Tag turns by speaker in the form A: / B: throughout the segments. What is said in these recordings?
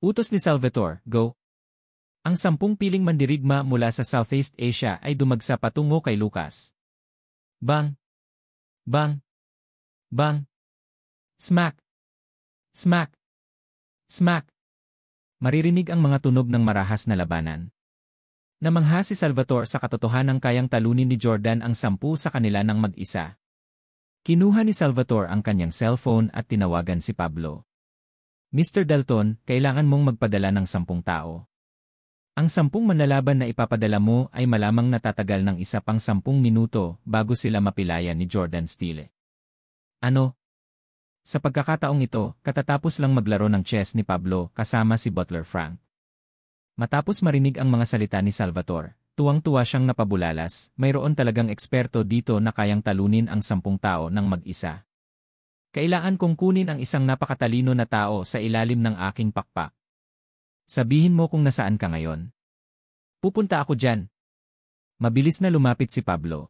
A: Utos ni Salvatore, go. Ang 10 piling mandirigma mula sa Southeast Asia ay dumagsa patungo kay Lucas. Bang! Bang! Bang! Smack! Smack! Smack! Maririnig ang mga tunog ng marahas na labanan. Namangha si Salvatore sa katotohanang kayang talunin ni Jordan ang 10 sa kanila ng mag-isa. Kinuha ni Salvatore ang kanyang cellphone at tinawagan si Pablo. Mr. Dalton, kailangan mong magpadala ng 10 tao. Ang 10 manlalaban na ipapadala mo ay malamang natatagal ng isa pang 10 minuto bago sila mapilaya ni Jordan Steele. Ano? Sa pagkakataong ito, katatapos lang maglaro ng chess ni Pablo kasama si Butler Frank. Matapos marinig ang mga salita ni Salvatore, tuwang-tuwa siyang napabulalas, mayroon talagang eksperto dito na kayang talunin ang 10 tao ng mag-isa. Kailangan kong kunin ang isang napakatalino na tao sa ilalim ng aking pakpak. Sabihin mo kung nasaan ka ngayon. Pupunta ako dyan. Mabilis na lumapit si Pablo.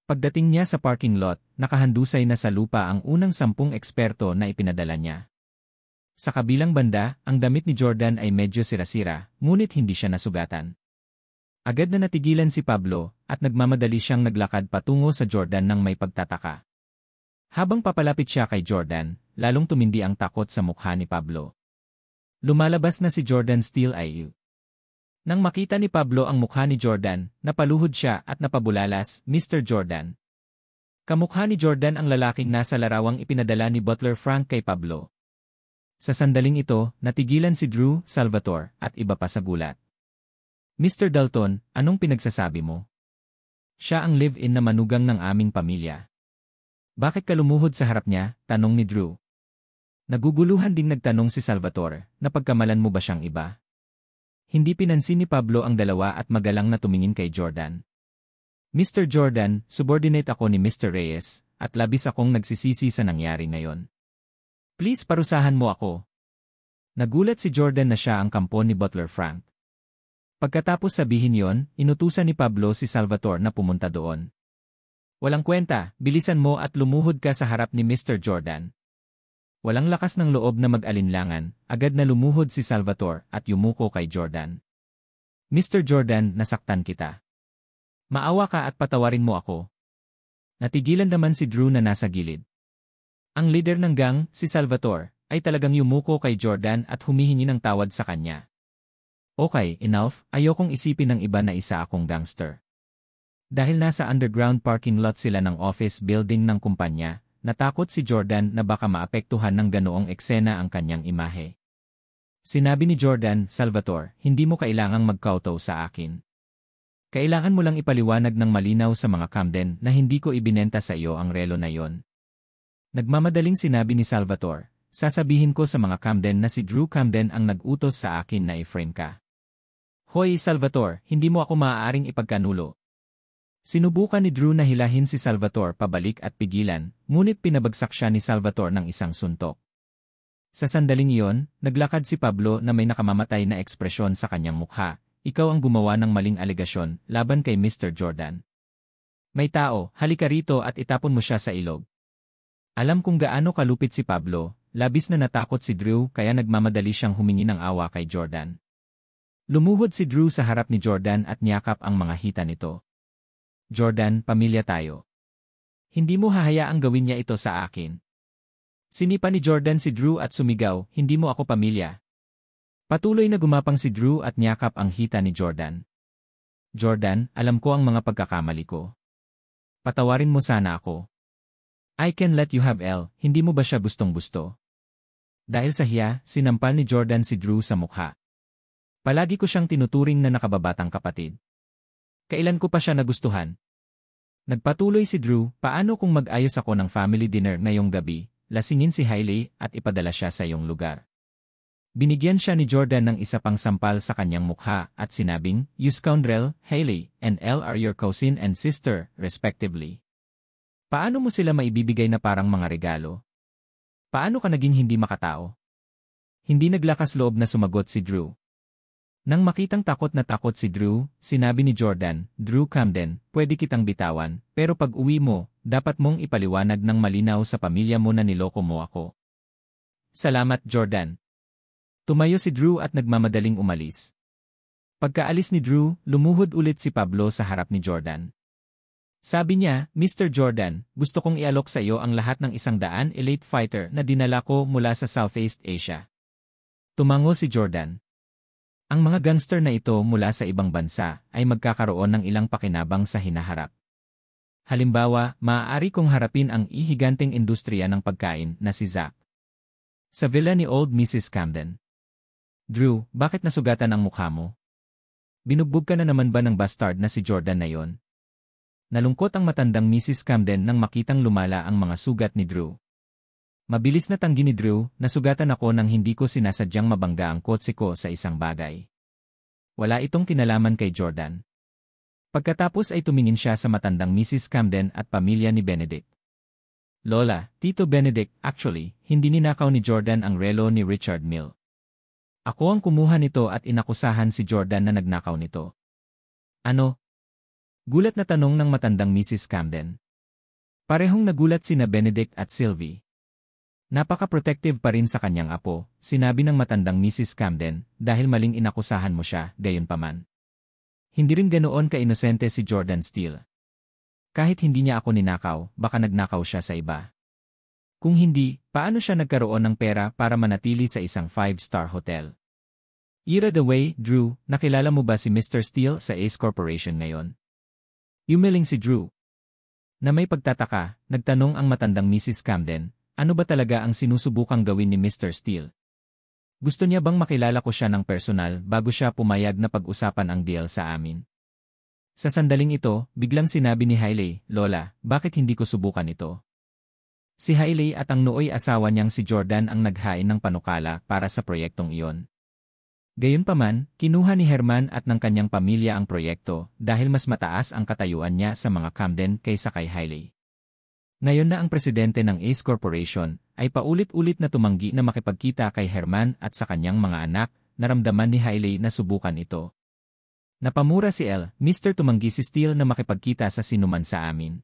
A: Pagdating niya sa parking lot, nakahandusay na sa lupa ang unang 10 eksperto na ipinadala niya. Sa kabilang banda, ang damit ni Jordan ay medyo sira-sira, ngunit hindi siya nasugatan. Agad na natigilan si Pablo, at nagmamadali siyang naglakad patungo sa Jordan nang may pagtataka. Habang papalapit siya kay Jordan, lalong tumindi ang takot sa mukha ni Pablo. Lumalabas na si Jordan Steele ay. Nang makita ni Pablo ang mukha ni Jordan, napaluhod siya at napabulalas, Mr. Jordan. Kamukha ni Jordan ang lalaking nasa larawang ipinadala ni Butler Frank kay Pablo. Sa sandaling ito, natigilan si Drew, Salvatore, at iba pa sa gulat. Mr. Dalton, anong pinagsasabi mo? Siya ang live-in na manugang ng aming pamilya. Bakit ka lumuhod sa harap niya? Tanong ni Drew. Naguguluhan ding nagtanong si Salvatore, napagkamalan mo ba siyang iba? Hindi pinansin ni Pablo ang dalawa at magalang na tumingin kay Jordan. Mr. Jordan, subordinate ako ni Mr. Reyes, at labis akong nagsisisi sa nangyari ngayon. Please parusahan mo ako. Nagulat si Jordan na siya ang kampo ni Butler Frank. Pagkatapos sabihin yon, inutusan ni Pablo si Salvatore na pumunta doon. Walang kwenta, bilisan mo at lumuhod ka sa harap ni Mr. Jordan. Walang lakas ng loob na mag-alinlangan, agad na lumuhod si Salvatore at yumuko kay Jordan. Mr. Jordan, nasaktan kita. Maawa ka at patawarin mo ako. Natigilan naman si Drew na nasa gilid. Ang leader ng gang, si Salvatore, ay talagang yumuko kay Jordan at humihingi ng tawad sa kanya. Okay, enough, ayokong isipin ng iba na isa akong gangster. Dahil nasa underground parking lot sila ng office building ng kumpanya, natakot si Jordan na baka maapektuhan ng ganoong eksena ang kanyang imahe. Sinabi ni Jordan, Salvatore, hindi mo kailangang magkauto sa akin. Kailangan mo lang ipaliwanag ng malinaw sa mga Camden na hindi ko ibinenta sa iyo ang relo na yon. Nagmamadaling sinabi ni Salvatore, sasabihin ko sa mga Camden na si Drew Camden ang nag-utos sa akin na i-frame ka. Hoy Salvatore, hindi mo ako maaaring ipagkanulo. Sinubukan ni Drew na hilahin si Salvatore pabalik at pigilan, ngunit pinabagsak siya ni Salvatore ng isang suntok. Sa sandaling iyon, naglakad si Pablo na may nakamamatay na ekspresyon sa kanyang mukha. Ikaw ang gumawa ng maling alegasyon laban kay Mr. Jordan. May tao, halika rito at itapon mo siya sa ilog. Alam kung gaano kalupit si Pablo, labis na natakot si Drew kaya nagmamadali siyang humingi ng awa kay Jordan. Lumuhod si Drew sa harap ni Jordan at niyakap ang mga hita nito. Jordan, pamilya tayo. Hindi mo hahayaang gawin niya ito sa akin. Sinipa ni Jordan si Drew at sumigaw, hindi mo ako pamilya. Patuloy na gumapang si Drew at niyakap ang hita ni Jordan. Jordan, alam ko ang mga pagkakamali ko. Patawarin mo sana ako. I can let you have L, hindi mo ba siya gustong-gusto? Dahil sa hiya, sinampal ni Jordan si Drew sa mukha. Palagi ko siyang tinuturing na nakababatang kapatid. Kailan ko pa siya nagustuhan? Nagpatuloy si Drew, paano kung mag-ayos ako ng family dinner ngayong gabi, lasingin si Hailey at ipadala siya sa iyong lugar. Binigyan siya ni Jordan ng isa pang sampal sa kanyang mukha at sinabing, You scoundrel, Hailey and Elle are your cousin and sister, respectively. Paano mo sila maibibigay na parang mga regalo? Paano ka naging hindi makatao? Hindi naglakas loob na sumagot si Drew. Nang makitang takot na takot si Drew, sinabi ni Jordan, Drew Camden, pwede kitang bitawan, pero pag uwi mo, dapat mong ipaliwanag ng malinaw sa pamilya mo na niloko mo ako. Salamat, Jordan. Tumayo si Drew at nagmamadaling umalis. Pagkaalis ni Drew, lumuhod ulit si Pablo sa harap ni Jordan. Sabi niya, Mr. Jordan, gusto kong ialok sa iyo ang lahat ng 100 elite fighter na dinala ko mula sa Southeast Asia. Tumango si Jordan. Ang mga gangster na ito mula sa ibang bansa ay magkakaroon ng ilang pakinabang sa hinaharap. Halimbawa, maaari kong harapin ang ihiganteng industriya ng pagkain na si Zack. Sa villa ni Old Mrs. Camden. Drew, bakit nasugatan ang mukha mo? Binugbog ka na naman ba ng bastard na si Jordan na yon? Nalungkot ang matandang Mrs. Camden nang makitang lumala ang mga sugat ni Drew. Mabilis na tanggi ni Drew, nasugatan ako nang hindi ko sinasadyang mabangga ang kotse ko sa isang bagay. Wala itong kinalaman kay Jordan. Pagkatapos ay tumingin siya sa matandang Mrs. Camden at pamilya ni Benedict. Lola, Tito Benedict, actually, hindi ninakaw ni Jordan ang relo ni Richard Mille. Ako ang kumuha nito at inakusahan si Jordan na nagnakaw nito. Ano? Gulat na tanong ng matandang Mrs. Camden. Parehong nagulat sina Benedict at Sylvie. Napaka-protective pa rin sa kanyang apo, sinabi ng matandang Mrs. Camden, dahil maling inakusahan mo siya, gayunpaman. Hindi rin ganoon ka-inosente si Jordan Steele. Kahit hindi niya ako ninakaw, baka nagnakaw siya sa iba. Kung hindi, paano siya nagkaroon ng pera para manatili sa isang 5-star hotel? Ira the way, Drew, nakilala mo ba si Mr. Steele sa Ace Corporation ngayon? Yumiling si Drew. Na may pagtataka, nagtanong ang matandang Mrs. Camden, ano ba talaga ang sinusubukang gawin ni Mr. Steele? Gusto niya bang makilala ko siya ng personal bago siya pumayag na pag-usapan ang deal sa amin? Sa sandaling ito, biglang sinabi ni Hailey, Lola, bakit hindi ko subukan ito? Si Hailey at ang nooy asawa niyang si Jordan ang naghain ng panukala para sa proyektong iyon. Gayunpaman, kinuha ni Herman at ng kanyang pamilya ang proyekto dahil mas mataas ang katayuan niya sa mga Camden kaysa kay Hailey. Ngayon na ang presidente ng Ace Corporation ay paulit-ulit na tumanggi na makipagkita kay Herman at sa kanyang mga anak, naramdaman ni Hailey na subukan ito. Napamura si El, Mr. Tumanggi si Steele na makipagkita sa sinuman sa amin.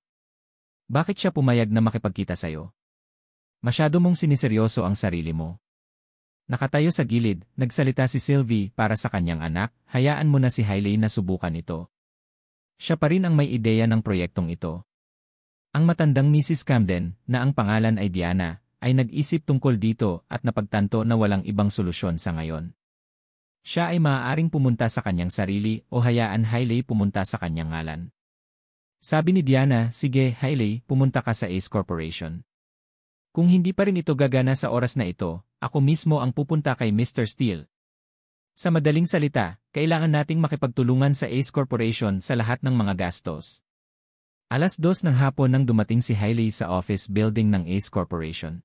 A: Bakit siya pumayag na makipagkita sa'yo? Masyado mong siniseryoso ang sarili mo. Nakatayo sa gilid, nagsalita si Sylvie para sa kanyang anak, hayaan mo na si Hailey na subukan ito. Siya pa rin ang may ideya ng proyektong ito. Ang matandang Mrs. Camden, na ang pangalan ay Diana, ay nag-isip tungkol dito at napagtanto na walang ibang solusyon sa ngayon. Siya ay maaaring pumunta sa kanyang sarili o hayaan Hailey pumunta sa kanyang ngalan. Sabi ni Diana, sige Hailey, pumunta ka sa Ace Corporation. Kung hindi pa rin ito gagana sa oras na ito, ako mismo ang pupunta kay Mr. Steele. Sa madaling salita, kailangan nating makipagtulungan sa Ace Corporation sa lahat ng mga gastos. 2:00 ng hapon nang dumating si Hailey sa office building ng Ace Corporation.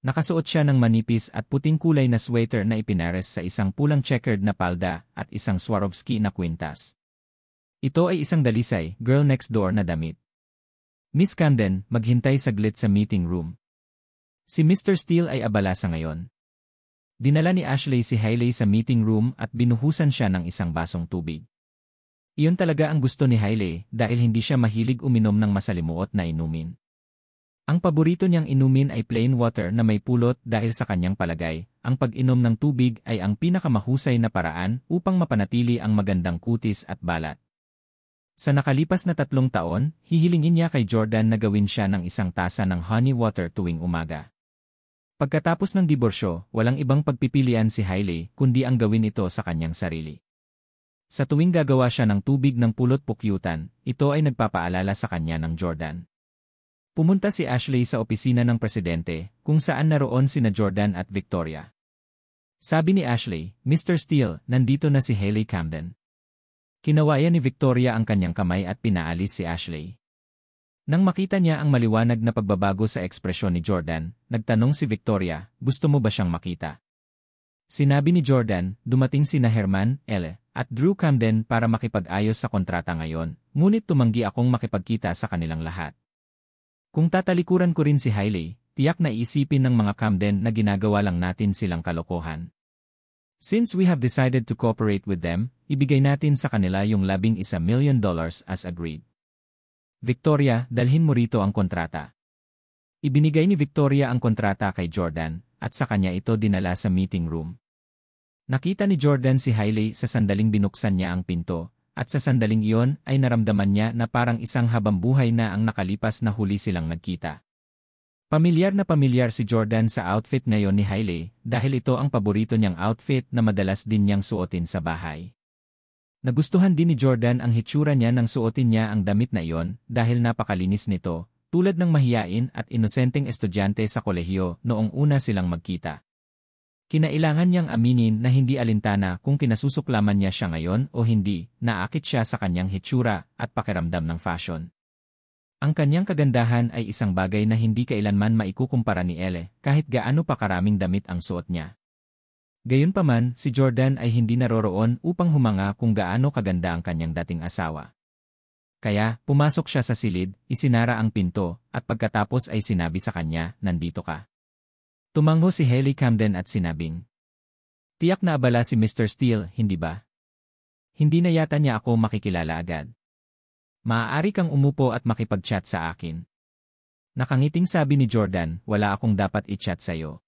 A: Nakasuot siya ng manipis at puting kulay na sweater na ipinares sa isang pulang checkered na palda at isang Swarovski na kwintas. Ito ay isang dalisay, girl next door na damit. Miss Camden, maghintay saglit sa meeting room. Si Mr. Steele ay abala sa ngayon. Dinala ni Ashley si Hailey sa meeting room at binuhusan siya ng isang basong tubig. Iyon talaga ang gusto ni Hailey dahil hindi siya mahilig uminom ng masalimuot na inumin. Ang paborito niyang inumin ay plain water na may pulot dahil sa kanyang palagay, ang pag-inom ng tubig ay ang pinakamahusay na paraan upang mapanatili ang magandang kutis at balat. Sa nakalipas na 3 taon, hihilingin niya kay Jordan na gawin siya ng isang tasa ng honey water tuwing umaga. Pagkatapos ng diborsyo, walang ibang pagpipilian si Hailey kundi ang gawin ito sa kanyang sarili. Sa tuwing gagawa siya ng tubig ng pulot-pukyutan, ito ay nagpapaalala sa kanya ng Jordan. Pumunta si Ashley sa opisina ng presidente, kung saan naroon sina Jordan at Victoria. Sabi ni Ashley, Mr. Steele, nandito na si Hailey Camden. Kinawayan ni Victoria ang kanyang kamay at pinaalis si Ashley. Nang makita niya ang maliwanag na pagbabago sa ekspresyon ni Jordan, nagtanong si Victoria, gusto mo ba siyang makita? Sinabi ni Jordan, dumating sina Herman, Elle, at Drew Camden para makipag-ayos sa kontrata ngayon, ngunit tumanggi akong makipagkita sa kanilang lahat. Kung tatalikuran ko rin si Hailey, tiyak na iisipin ng mga Camden na ginagawa lang natin silang kalokohan. Since we have decided to cooperate with them, ibigay natin sa kanila yung $11 million as agreed. Victoria, dalhin mo rito ang kontrata. Ibinigay ni Victoria ang kontrata kay Jordan, at sa kanya ito dinala sa meeting room. Nakita ni Jordan si Hailey sa sandaling binuksan niya ang pinto, at sa sandaling iyon ay naramdaman niya na parang isang habambuhay na ang nakalipas na huli silang nagkita. Pamilyar na pamilyar si Jordan sa outfit ngayon ni Hailey dahil ito ang paborito niyang outfit na madalas din niyang suotin sa bahay. Nagustuhan din ni Jordan ang hitsura niya nang suotin niya ang damit na iyon dahil napakalinis nito, tulad ng mahiyain at inosenteng estudyante sa kolehiyo noong una silang magkita. Kinailangan niyang aminin na hindi alintana kung kinasusuklaman niya siya ngayon o hindi, naakit siya sa kanyang hitsura at pakiramdam ng fashion. Ang kanyang kagandahan ay isang bagay na hindi kailanman maikukumpara ni Elle kahit gaano pa karaming damit ang suot niya. Gayunpaman, si Jordan ay hindi naroroon upang humanga kung gaano kaganda ang kanyang dating asawa. Kaya, pumasok siya sa silid, isinara ang pinto, at pagkatapos ay sinabi sa kanya, "Nandito ka." Tumango si Hailey Camden at sinabing, "Tiyak na abala si Mr. Steele, hindi ba? Hindi na yata niya ako makikilala agad. Maaari kang umupo at makipag-chat sa akin." Nakangiting sabi ni Jordan, "Wala akong dapat i-chat sa'yo."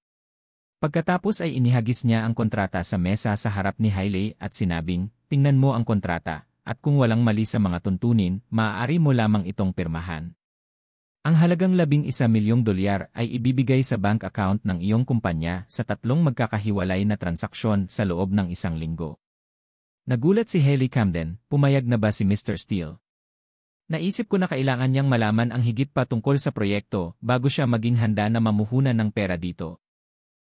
A: Pagkatapos ay inihagis niya ang kontrata sa mesa sa harap ni Hailey at sinabing, "Tingnan mo ang kontrata, at kung walang mali sa mga tuntunin, maaari mo lamang itong pirmahan. Ang halagang $11 milyong ay ibibigay sa bank account ng iyong kumpanya sa 3 magkakahiwalay na transaksyon sa loob ng 1 linggo." Nagulat si Hailey Camden, pumayag na ba si Mr. Steele? Naisip ko na kailangan niyang malaman ang higit pa tungkol sa proyekto bago siya maging handa na mamuhunan ng pera dito.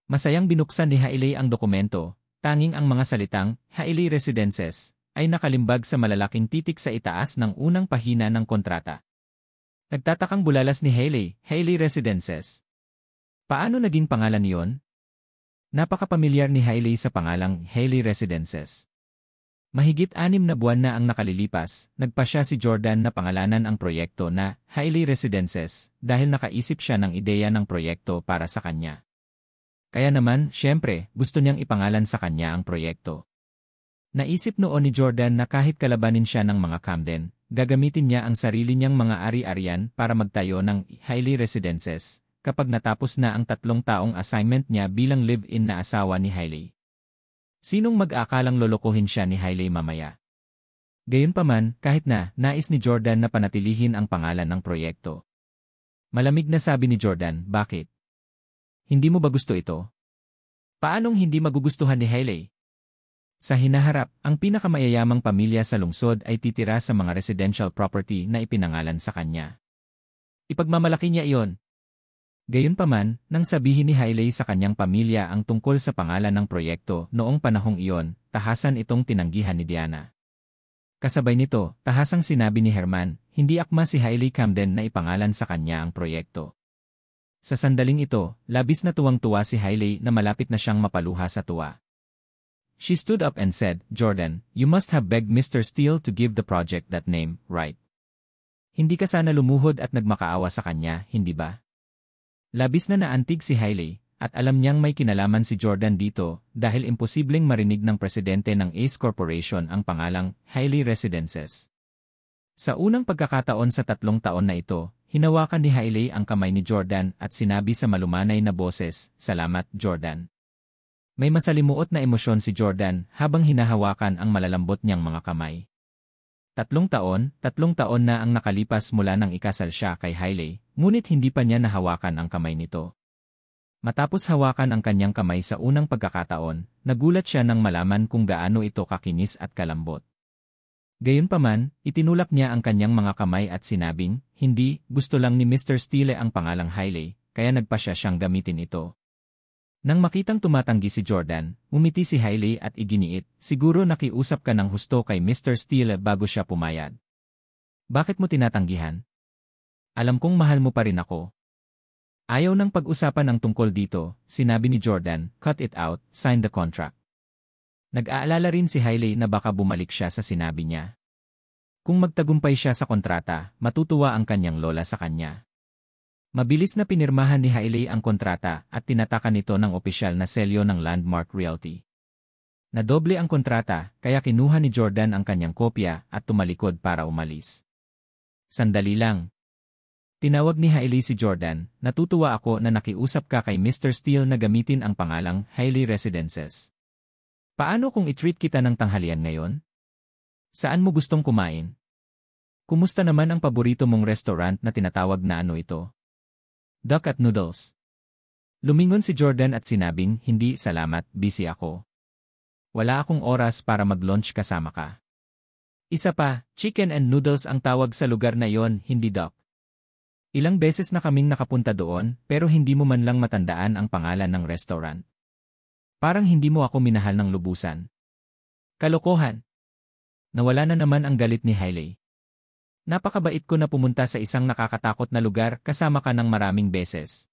A: Masayang binuksan ni Hailey ang dokumento, tanging ang mga salitang, "Hailey Residences," ay nakalimbag sa malalaking titik sa itaas ng unang pahina ng kontrata. Nagtatakang bulalas ni Hailey, "Hailey Residences. Paano naging pangalan niyon?" Napakapamilyar ni Hailey sa pangalang Hailey Residences. Mahigit 6 na buwan na ang nakalilipas, nagpasya si Jordan na pangalanan ang proyekto na Hailey Residences dahil nakaisip siya ng ideya ng proyekto para sa kanya. Kaya naman, syempre, gusto niyang ipangalan sa kanya ang proyekto. Naisip noon ni Jordan na kahit kalabanin siya ng mga Camden, gagamitin niya ang sarili niyang mga ari-arian para magtayo ng Hailey Residences kapag natapos na ang 3 taong assignment niya bilang live-in na asawa ni Hailey. Sinong mag-aakalang lolokohin siya ni Hailey mamaya? Gayunpaman, kahit na, nais ni Jordan na panatilihin ang pangalan ng proyekto. Malamig na sabi ni Jordan, "Bakit? Hindi mo ba gusto ito? Paanong hindi magugustuhan ni Hailey?" Sa hinaharap, ang pinakamayayamang pamilya sa lungsod ay titira sa mga residential property na ipinangalan sa kanya. Ipagmamalaki niya iyon. Gayunpaman, nang sabihin ni Hailey sa kanyang pamilya ang tungkol sa pangalan ng proyekto noong panahong iyon, tahasan itong tinanggihan ni Diana. Kasabay nito, tahasang sinabi ni Herman, hindi akma si Hailey Camden na ipangalan sa kanya ang proyekto. Sa sandaling ito, labis na tuwang-tuwa si Hailey na malapit na siyang mapaluha sa tuwa. She stood up and said, "Jordan, you must have begged Mr. Steele to give the project that name, right? Hindi ka sana lumuhod at nagmakaawa sa kanya, hindi ba?" Labis na naantig si Hailey, at alam niyang may kinalaman si Jordan dito dahil imposibleng marinig ng presidente ng Ace Corporation ang pangalang Hailey Residences. Sa unang pagkakataon sa 3 taon na ito, hinawakan ni Hailey ang kamay ni Jordan at sinabi sa malumanay na boses, "Salamat, Jordan." May masalimuot na emosyon si Jordan habang hinahawakan ang malalambot niyang mga kamay. 3 taon na ang nakalipas mula nang ikasal siya kay Hailey, ngunit hindi pa niya nahawakan ang kamay nito. Matapos hawakan ang kanyang kamay sa unang pagkakataon, nagulat siya nang malaman kung gaano ito kakinis at kalambot. Gayunpaman, itinulak niya ang kanyang mga kamay at sinabing, "Hindi, gusto lang ni Mr. Steele ang pangalang Hailey, kaya nagpasya siyang gamitin ito." Nang makitang tumatanggi si Jordan, umiti si Hailey at iginiit, "Siguro nakiusap ka ng husto kay Mr. Steele bago siya pumayag. Bakit mo tinatanggihan? Alam kong mahal mo pa rin ako." Ayaw nang pag-usapan ang tungkol dito, sinabi ni Jordan, "Cut it out, sign the contract." Nag-aalala rin si Hailey na baka bumalik siya sa sinabi niya. Kung magtagumpay siya sa kontrata, matutuwa ang kanyang lola sa kanya. Mabilis na pinirmahan ni Hailey ang kontrata at tinatakan nito ng opisyal na selyo ng Landmark Realty. Nadoble ang kontrata, kaya kinuha ni Jordan ang kanyang kopya at tumalikod para umalis. "Sandali lang. Tinawag ni Hailey si Jordan, "Natutuwa ako na nakiusap ka kay Mr. Steele na gamitin ang pangalang Hailey Residences. Paano kung i-treat kita ng tanghalian ngayon? Saan mo gustong kumain? Kumusta naman ang paborito mong restaurant na tinatawag na ano ito? Duck at noodles. Lumingon si Jordan at sinabing, hindi salamat, busy ako. Wala akong oras para mag-lunch kasama ka. Isa pa, chicken and noodles ang tawag sa lugar na yon, hindi duck. Ilang beses na kaming nakapunta doon pero hindi mo man lang matandaan ang pangalan ng restaurant. Parang hindi mo ako minahal ng lubusan. Kalokohan. Nawala na naman ang galit ni Hailey. Napakabait ko na pumunta sa isang nakakatakot na lugar kasama ka ng maraming beses.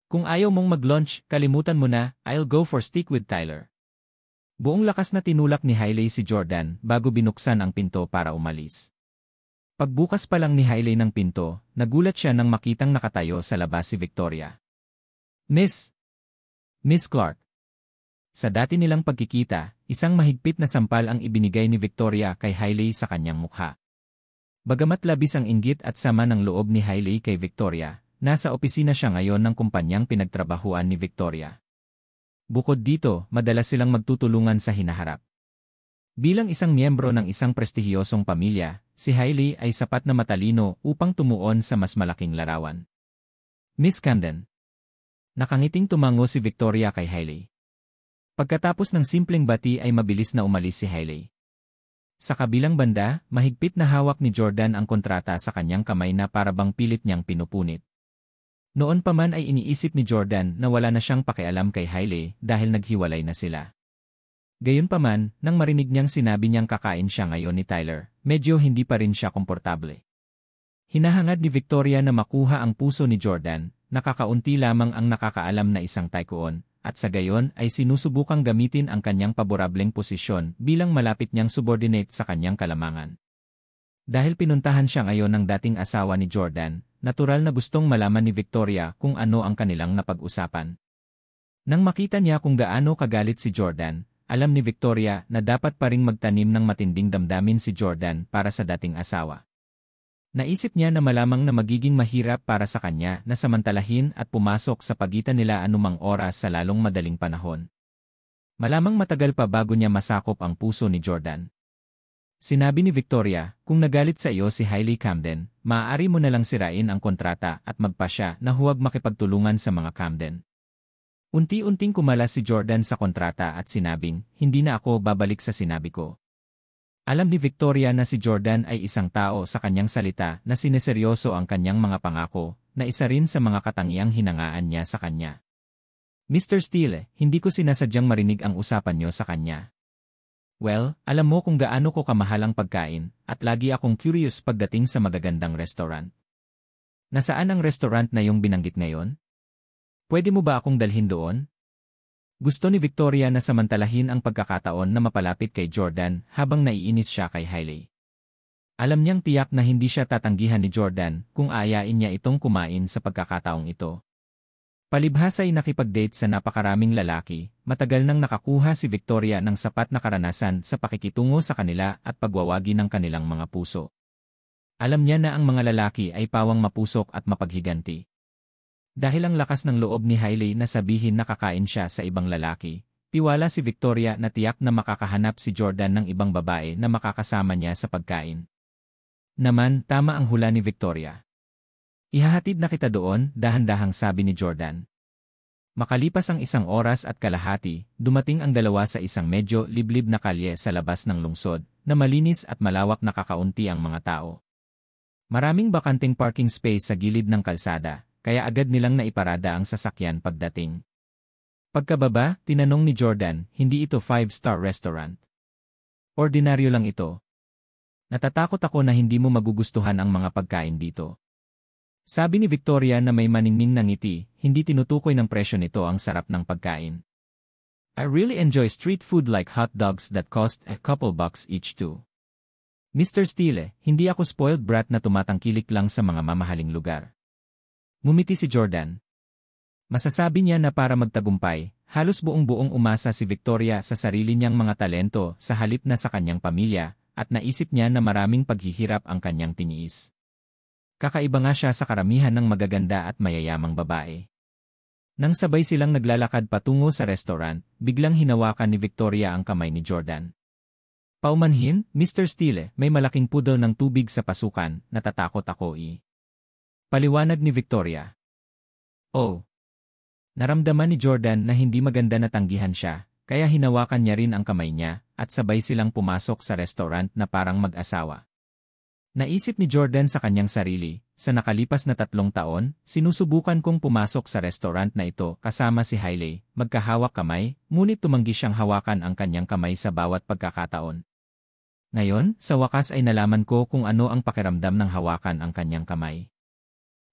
A: Kung ayaw mong mag-lunch, kalimutan mo na, I'll go for steak with Tyler. Buong lakas na tinulak ni Hailey si Jordan bago binuksan ang pinto para umalis. Pagbukas pa lang ni Hailey ng pinto, nagulat siya nang makitang nakatayo sa labas si Victoria. Miss Clark. Sa dati nilang pagkikita, isang mahigpit na sampal ang ibinigay ni Victoria kay Hailey sa kanyang mukha. Bagamat labis ang inggit at sama ng loob ni Hailey kay Victoria, nasa opisina siya ngayon ng kumpanyang pinagtrabahuan ni Victoria. Bukod dito, madalas silang magtutulungan sa hinaharap. Bilang isang miyembro ng isang prestihiyosong pamilya, si Hailey ay sapat na matalino upang tumuon sa mas malaking larawan. Miss Camden. Nakangiting tumango si Victoria kay Hailey. Pagkatapos ng simpleng bati ay mabilis na umalis si Hailey. Sa kabilang banda, mahigpit na hawak ni Jordan ang kontrata sa kanyang kamay na para bang pilit niyang pinupunit. Noon pa man ay iniisip ni Jordan na wala na siyang pakialam kay Hailey dahil naghiwalay na sila. Gayunpaman, nang marinig niyang sinabi niyang kakain siya ngayon ni Tyler, medyo hindi pa rin siya komportable. Hinahangad ni Victoria na makuha ang puso ni Jordan, nakakaunti lamang ang nakakaalam na isang tycoon, at sa gayon ay sinusubukang gamitin ang kanyang paborableng posisyon bilang malapit niyang subordinate sa kanyang kalamangan. Dahil pinuntahan siya ngayon ng dating asawa ni Jordan, natural na gustong malaman ni Victoria kung ano ang kanilang napag-usapan. Nang makita niya kung gaano kagalit si Jordan, alam ni Victoria na dapat pa ring magtanim ng matinding damdamin si Jordan para sa dating asawa. Naisip niya na malamang na magiging mahirap para sa kanya na samantalahin at pumasok sa pagitan nila anumang oras sa lalong madaling panahon. Malamang matagal pa bago niya masakop ang puso ni Jordan. Sinabi ni Victoria, kung nagalit sa iyo si Hailey Camden, maaari mo na lang sirain ang kontrata at magpasya na huwag makipagtulungan sa mga Camden. Unti-unting kumalas si Jordan sa kontrata at sinabing, hindi na ako babalik sa sinabi ko. Alam ni Victoria na si Jordan ay isang tao sa kanyang salita na sineseryoso ang kanyang mga pangako, na isa rin sa mga katangiang hinangaan niya sa kanya. Mr. Steele, hindi ko sinasadyang marinig ang usapan niyo sa kanya. Well, alam mo kung gaano ko kamahal ang pagkain, at lagi akong curious pagdating sa magagandang restaurant. Nasaan ang restaurant na yung binanggit ngayon? Pwede mo ba akong dalhin doon? Gusto ni Victoria na samantalahin ang pagkakataon na mapalapit kay Jordan habang naiinis siya kay Hailey. Alam niyang tiyak na hindi siya tatanggihan ni Jordan kung aayain niya itong kumain sa pagkakataong ito. Palibhas ay nakipag-date sa napakaraming lalaki, matagal nang nakakuha si Victoria ng sapat na karanasan sa pakikitungo sa kanila at pagwawagi ng kanilang mga puso. Alam niya na ang mga lalaki ay pawang mapusok at mapaghiganti. Dahil ang lakas ng loob ni Hailey na sabihin na kakain siya sa ibang lalaki, tiwala si Victoria na tiyak na makakahanap si Jordan ng ibang babae na makakasama niya sa pagkain. Naman, tama ang hula ni Victoria. Ihahatid na kita doon, dahan-dahang sabi ni Jordan. Makalipas ang 1 oras at kalahati, dumating ang dalawa sa isang medyo liblib na kalye sa labas ng lungsod, na malinis at malawak na kakaunti ang mga tao. Maraming bakanting parking space sa gilid ng kalsada, kaya agad nilang naiparada ang sasakyan pagdating. Pagkababa, tinanong ni Jordan, hindi ito 5-star restaurant. Ordinaryo lang ito. Natatakot ako na hindi mo magugustuhan ang mga pagkain dito. Sabi ni Victoria na may maningning na ngiti, hindi tinutukoy ng presyo nito ang sarap ng pagkain. I really enjoy street food like hot dogs that cost a couple bucks each too. Mr. Steele, hindi ako spoiled brat na tumatangkilik lang sa mga mamahaling lugar. Ngumiti si Jordan. Masasabi niya na para magtagumpay, halos buong-buong umasa si Victoria sa sarili niyang mga talento sa halip na sa kanyang pamilya, at naisip niya na maraming paghihirap ang kanyang tiniis. Kakaiba nga siya sa karamihan ng magaganda at mayayamang babae. Nang sabay silang naglalakad patungo sa restaurant, biglang hinawakan ni Victoria ang kamay ni Jordan. Paumanhin, Mr. Steele, may malaking pudol ng tubig sa pasukan, natatakot ako Paliwanag ni Victoria. Oh. Naramdaman ni Jordan na hindi maganda na tanggihan siya, kaya hinawakan niya rin ang kamay niya, at sabay silang pumasok sa restaurant na parang mag-asawa. Naisip ni Jordan sa kanyang sarili, sa nakalipas na 3 taon, sinusubukan kong pumasok sa restaurant na ito kasama si Hailey, magkahawak kamay, ngunit tumanggi siyang hawakan ang kanyang kamay sa bawat pagkakataon. Ngayon, sa wakas ay nalaman ko kung ano ang pakiramdam ng hawakan ang kanyang kamay.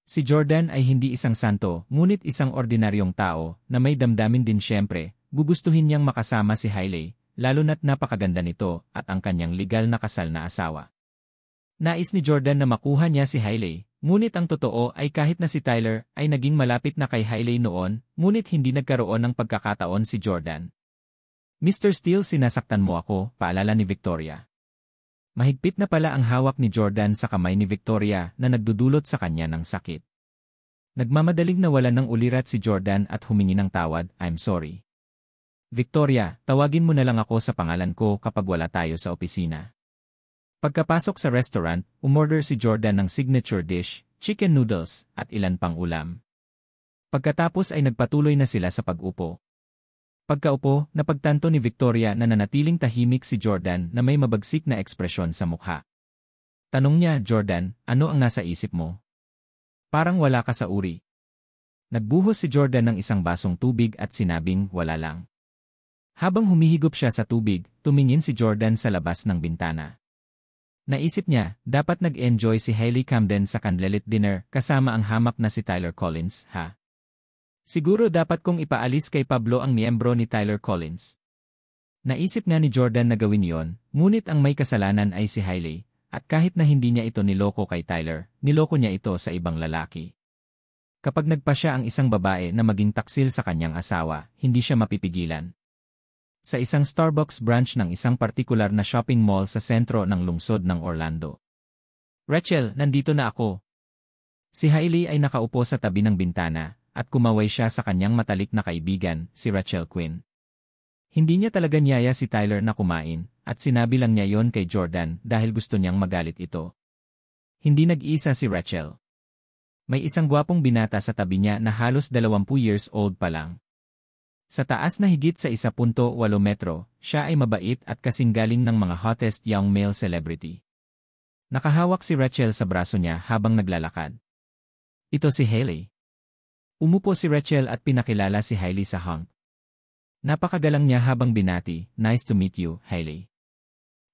A: Si Jordan ay hindi isang santo, ngunit isang ordinaryong tao na may damdamin din siyempre, gugustuhin niyang makasama si Hailey, lalo na't napakaganda nito at ang kanyang legal na kasal na asawa. Nais ni Jordan na makuha niya si Hailey, ngunit ang totoo ay kahit na si Tyler ay naging malapit na kay Hailey noon, ngunit hindi nagkaroon ng pagkakataon si Jordan. Mr. Steele, sinasaktan mo ako, paalala ni Victoria. Mahigpit na pala ang hawak ni Jordan sa kamay ni Victoria na nagdudulot sa kanya ng sakit. Nagmamadaling nawalan ng ulirat si Jordan at humingi ng tawad, I'm sorry. Victoria, tawagin mo na lang ako sa pangalan ko kapag wala tayo sa opisina. Pagkapasok sa restaurant, umorder si Jordan ng signature dish, chicken noodles, at ilan pang ulam. Pagkatapos ay nagpatuloy na sila sa pag-upo. Pagkaupo, napagtanto ni Victoria na nanatiling tahimik si Jordan na may mabagsik na ekspresyon sa mukha. Tanong niya, Jordan, ano ang nasa isip mo? Parang wala ka sa uri. Nagbuhos si Jordan ng isang basong tubig at sinabing, wala lang. Habang humihigop siya sa tubig, tumingin si Jordan sa labas ng bintana. Naisip niya, dapat nag-enjoy si Hailey Camden sa candlelit dinner kasama ang hamak na si Tyler Collins, ha? Siguro dapat kong ipaalis kay Pablo ang miyembro ni Tyler Collins. Naisip nga ni Jordan na gawin yon, ngunit ang may kasalanan ay si Hailey, at kahit na hindi niya ito niloko kay Tyler, niloko niya ito sa ibang lalaki. Kapag nagpa siya ang isang babae na maging taksil sa kanyang asawa, hindi siya mapipigilan. Sa isang Starbucks branch ng isang partikular na shopping mall sa sentro ng lungsod ng Orlando. Rachel, nandito na ako. Si Hailey ay nakaupo sa tabi ng bintana, at kumaway siya sa kanyang matalik na kaibigan, si Rachel Quinn. Hindi niya talaga niyaya si Tyler na kumain, at sinabi lang niya yon kay Jordan dahil gusto niyang magalit ito. Hindi nag-iisa si Rachel. May isang gwapong binata sa tabi niya na halos 20 years old pa lang. Sa taas na higit sa 1.8 metro, siya ay mabait at kasinggaling ng mga hottest young male celebrity. Nakahawak si Rachel sa braso niya habang naglalakad. Ito si Hailey. Umupo si Rachel at pinakilala si Hailey sa hunk. Napakagalang niya habang binati, nice to meet you, Hailey.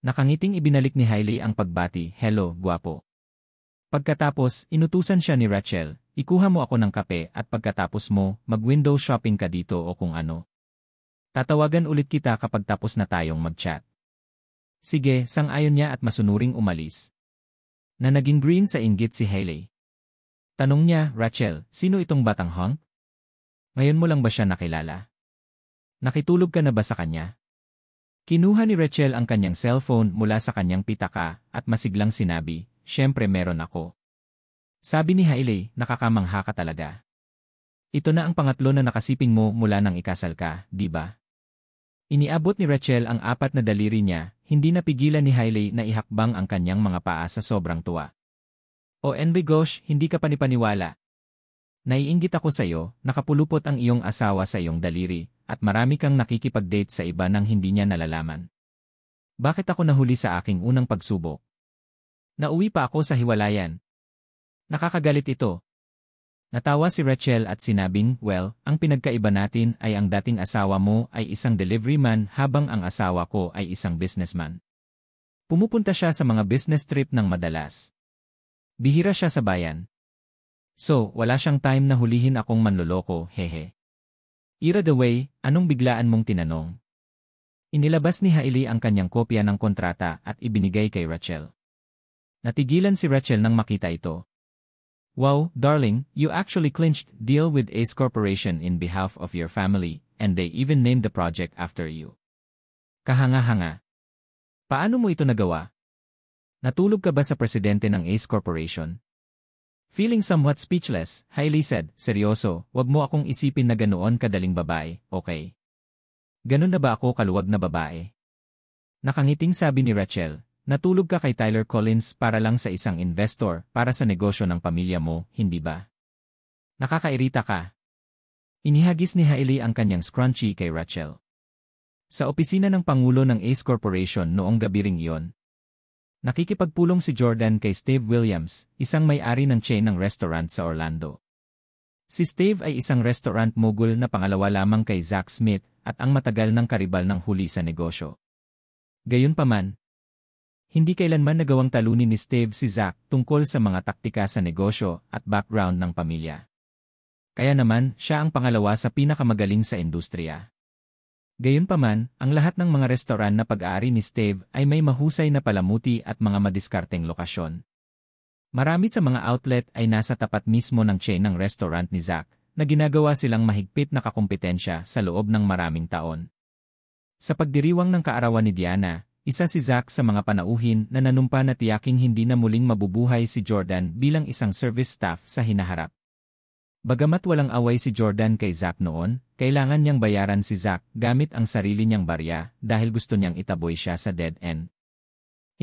A: Nakangiting ibinalik ni Hailey ang pagbati, hello, gwapo. Pagkatapos, inutusan siya ni Rachel, ikuha mo ako ng kape at pagkatapos mo, mag-window shopping ka dito o kung ano. Tatawagan ulit kita kapag tapos na tayong mag-chat. Sige, sang-ayon niya at masunuring umalis. Na naging green sa inggit si Hailey. Tanong niya, Rachel, sino itong batang hunk? Ngayon mo lang ba siya nakilala? Nakitulog ka na ba sa kanya? Kinuha ni Rachel ang kanyang cellphone mula sa kanyang pitaka at masiglang sinabi, syempre meron ako. Sabi ni Hailey, nakakamangha ka talaga. Ito na ang pangatlo na nakasiping mo mula nang ikasal ka, di ba? Iniabot ni Rachel ang 4 na daliri niya, hindi napigilan ni Hailey na ihakbang ang kanyang mga paa sa sobrang tuwa. O gosh, hindi ka panipaniwala. Naiinggit ako sa iyo, nakapulupot ang iyong asawa sa iyong daliri, at marami kang nakikipag-date sa iba nang hindi niya nalalaman. Bakit ako nahuli sa aking unang pagsubok? Nauwi pa ako sa hiwalayan. Nakakagalit ito. Natawa si Rachel at sinabing, well, ang pinagkaiba natin ay ang dating asawa mo ay isang delivery man habang ang asawa ko ay isang businessman. Pumupunta siya sa mga business trip ng madalas. Bihira siya sa bayan. So, wala siyang time na hulihin akong manloloko, hehe. Ira the way, anong biglaan mong tinanong? Inilabas ni Hailey ang kanyang kopya ng kontrata at ibinigay kay Rachel. Natigilan si Rachel nang makita ito. Wow, darling, you actually clinched deal with Ace Corporation in behalf of your family, and they even named the project after you. Kahanga-hanga. Paano mo ito nagawa? Natulog ka ba sa presidente ng Ace Corporation? Feeling somewhat speechless, Hailey said, seryoso, wag mo akong isipin na ganoon kadaling babae, okay? Ganun na ba ako kaluwag na babae? Nakangiting sabi ni Rachel, natulog ka kay Tyler Collins para lang sa isang investor para sa negosyo ng pamilya mo, hindi ba? Nakakairita ka. Inihagis ni Hailey ang kanyang scrunchie kay Rachel. Sa opisina ng Pangulo ng Ace Corporation noong gabi ring iyon, nakikipagpulong si Jordan kay Steve Williams, isang may-ari ng chain ng restaurant sa Orlando. Si Steve ay isang restaurant mogul na pangalawa lamang kay Zach Smith at ang matagal ng karibal ng huli sa negosyo. Gayunpaman, hindi kailanman nagawang talunin ni Steve si Zach tungkol sa mga taktika sa negosyo at background ng pamilya. Kaya naman, siya ang pangalawa sa pinakamagaling sa industriya. Gayunpaman, ang lahat ng mga restoran na pag-aari ni Steve ay may mahusay na palamuti at mga madiskarteng lokasyon. Marami sa mga outlet ay nasa tapat mismo ng chain ng restaurant ni Zach, na ginagawa silang mahigpit na kakumpetensya sa loob ng maraming taon. Sa pagdiriwang ng kaarawan ni Diana, isa si Zach sa mga panauhin na nanumpa na tiyaking hindi na muling mabubuhay si Jordan bilang isang service staff sa hinaharap. Bagamat walang away si Jordan kay Zach noon, kailangan niyang bayaran si Zach gamit ang sarili niyang barya dahil gusto niyang itaboy siya sa dead end.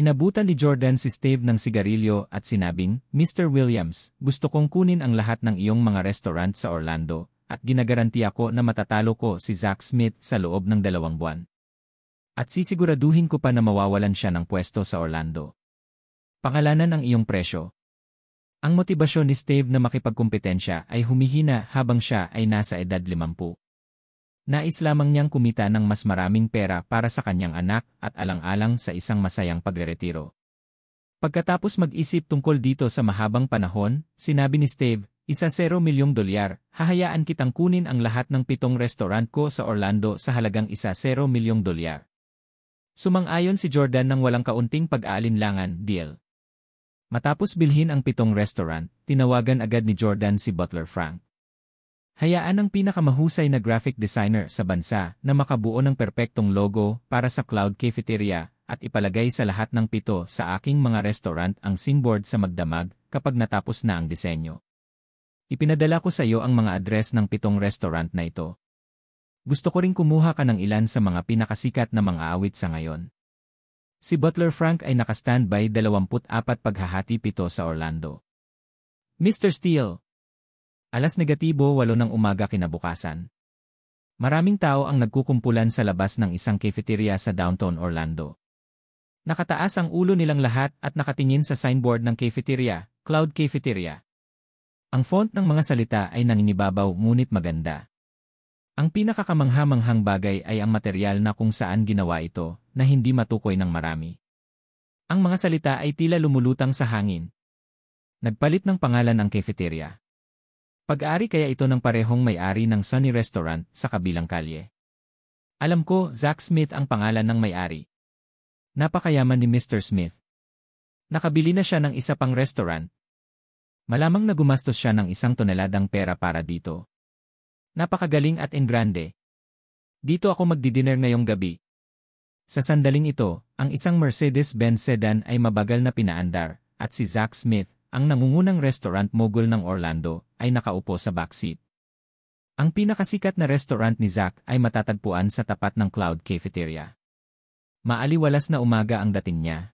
A: Inabutan ni Jordan si Steve ng sigarilyo at sinabing, Mr. Williams, gusto kong kunin ang lahat ng iyong mga restaurant sa Orlando at ginagaranti ako na matatalo ko si Zach Smith sa loob ng 2 buwan. At sisiguraduhin ko pa na mawawalan siya ng pwesto sa Orlando. Pangalanan ang iyong presyo. Ang motibasyon ni Steve na makipagkumpetensya ay humihina habang siya ay nasa edad 50. Nais lamang niyang kumita ng mas maraming pera para sa kanyang anak at alang-alang sa isang masayang pagreretiro. Pagkatapos mag-isip tungkol dito sa mahabang panahon, sinabi ni Steve, $1 milyong, hahayaan kitang kunin ang lahat ng 7 restaurant ko sa Orlando sa halagang $1 milyong. Sumang-ayon si Jordan ng walang kaunting pag-aalinlangan, deal. Matapos bilhin ang 7 restaurant, tinawagan agad ni Jordan si Butler Frank. Hayaan ang pinakamahusay na graphic designer sa bansa na makabuo ng perpektong logo para sa Cloud Cafeteria at ipalagay sa lahat ng 7 sa aking mga restaurant ang singboard sa magdamag kapag natapos na ang disenyo. Ipinadala ko sa iyo ang mga address ng 7 restaurant na ito. Gusto ko ring kumuha ka ng ilan sa mga pinakasikat na mga awit sa ngayon. Si Butler Frank ay naka-standby 24 paghahati 7 sa Orlando. Mr. Steele. Alas negatibo 8 ng umaga kinabukasan. Maraming tao ang nagkukumpulan sa labas ng isang cafeteria sa downtown Orlando. Nakataas ang ulo nilang lahat at nakatingin sa signboard ng cafeteria, Cloud Cafeteria. Ang font ng mga salita ay nanginibabaw ngunit maganda. Ang pinakakamangha-manghang bagay ay ang material na kung saan ginawa ito, na hindi matukoy ng marami. Ang mga salita ay tila lumulutang sa hangin. Nagpalit ng pangalan ang cafeteria. Pag-ari kaya ito ng parehong may-ari ng Sunny Restaurant sa kabilang kalye. Alam ko, Zach Smith ang pangalan ng may-ari. Napakayaman ni Mr. Smith. Nakabili na siya ng isa pang restaurant. Malamang na gumastos siya ng 1 toneladang pera para dito. Napakagaling at engrande. Dito ako magdi-dinner ngayong gabi. Sa sandaling ito, ang isang Mercedes-Benz sedan ay mabagal na pinaandar, at si Zach Smith, ang nangungunang restaurant mogul ng Orlando, ay nakaupo sa backseat. Ang pinakasikat na restaurant ni Zach ay matatagpuan sa tapat ng Cloud Cafeteria. Maaliwalas na umaga ang dating niya.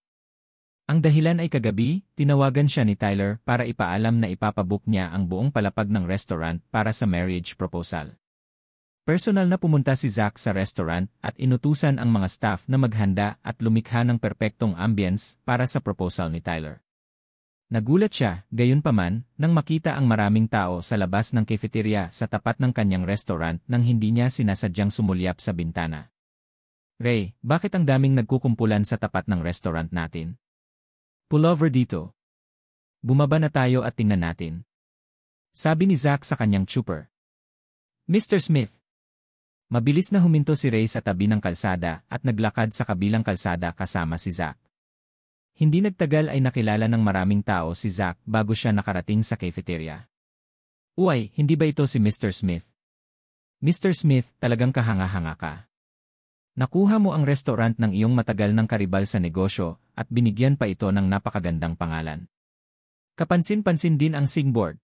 A: Ang dahilan ay kagabi, tinawagan siya ni Tyler para ipaalam na ipapabook niya ang buong palapag ng restaurant para sa marriage proposal. Personal na pumunta si Zach sa restaurant at inutusan ang mga staff na maghanda at lumikha ng perpektong ambience para sa proposal ni Tyler. Nagulat siya, gayunpaman, nang makita ang maraming tao sa labas ng cafeteria sa tapat ng kanyang restaurant nang hindi niya sinasadyang sumulyap sa bintana. Ray, bakit ang daming nagkukumpulan sa tapat ng restaurant natin? Pull over dito. Bumaba na tayo at tingnan natin. Sabi ni Zach sa kanyang chopper. Mr. Smith. Mabilis na huminto si Ray sa tabi ng kalsada at naglakad sa kabilang kalsada kasama si Zach. Hindi nagtagal ay nakilala ng maraming tao si Zach bago siya nakarating sa cafeteria. Uy, hindi ba ito si Mr. Smith? Mr. Smith, talagang kahanga-hanga ka. Nakuha mo ang restaurant ng iyong matagal ng karibal sa negosyo at binigyan pa ito ng napakagandang pangalan. Kapansin-pansin din ang singboard.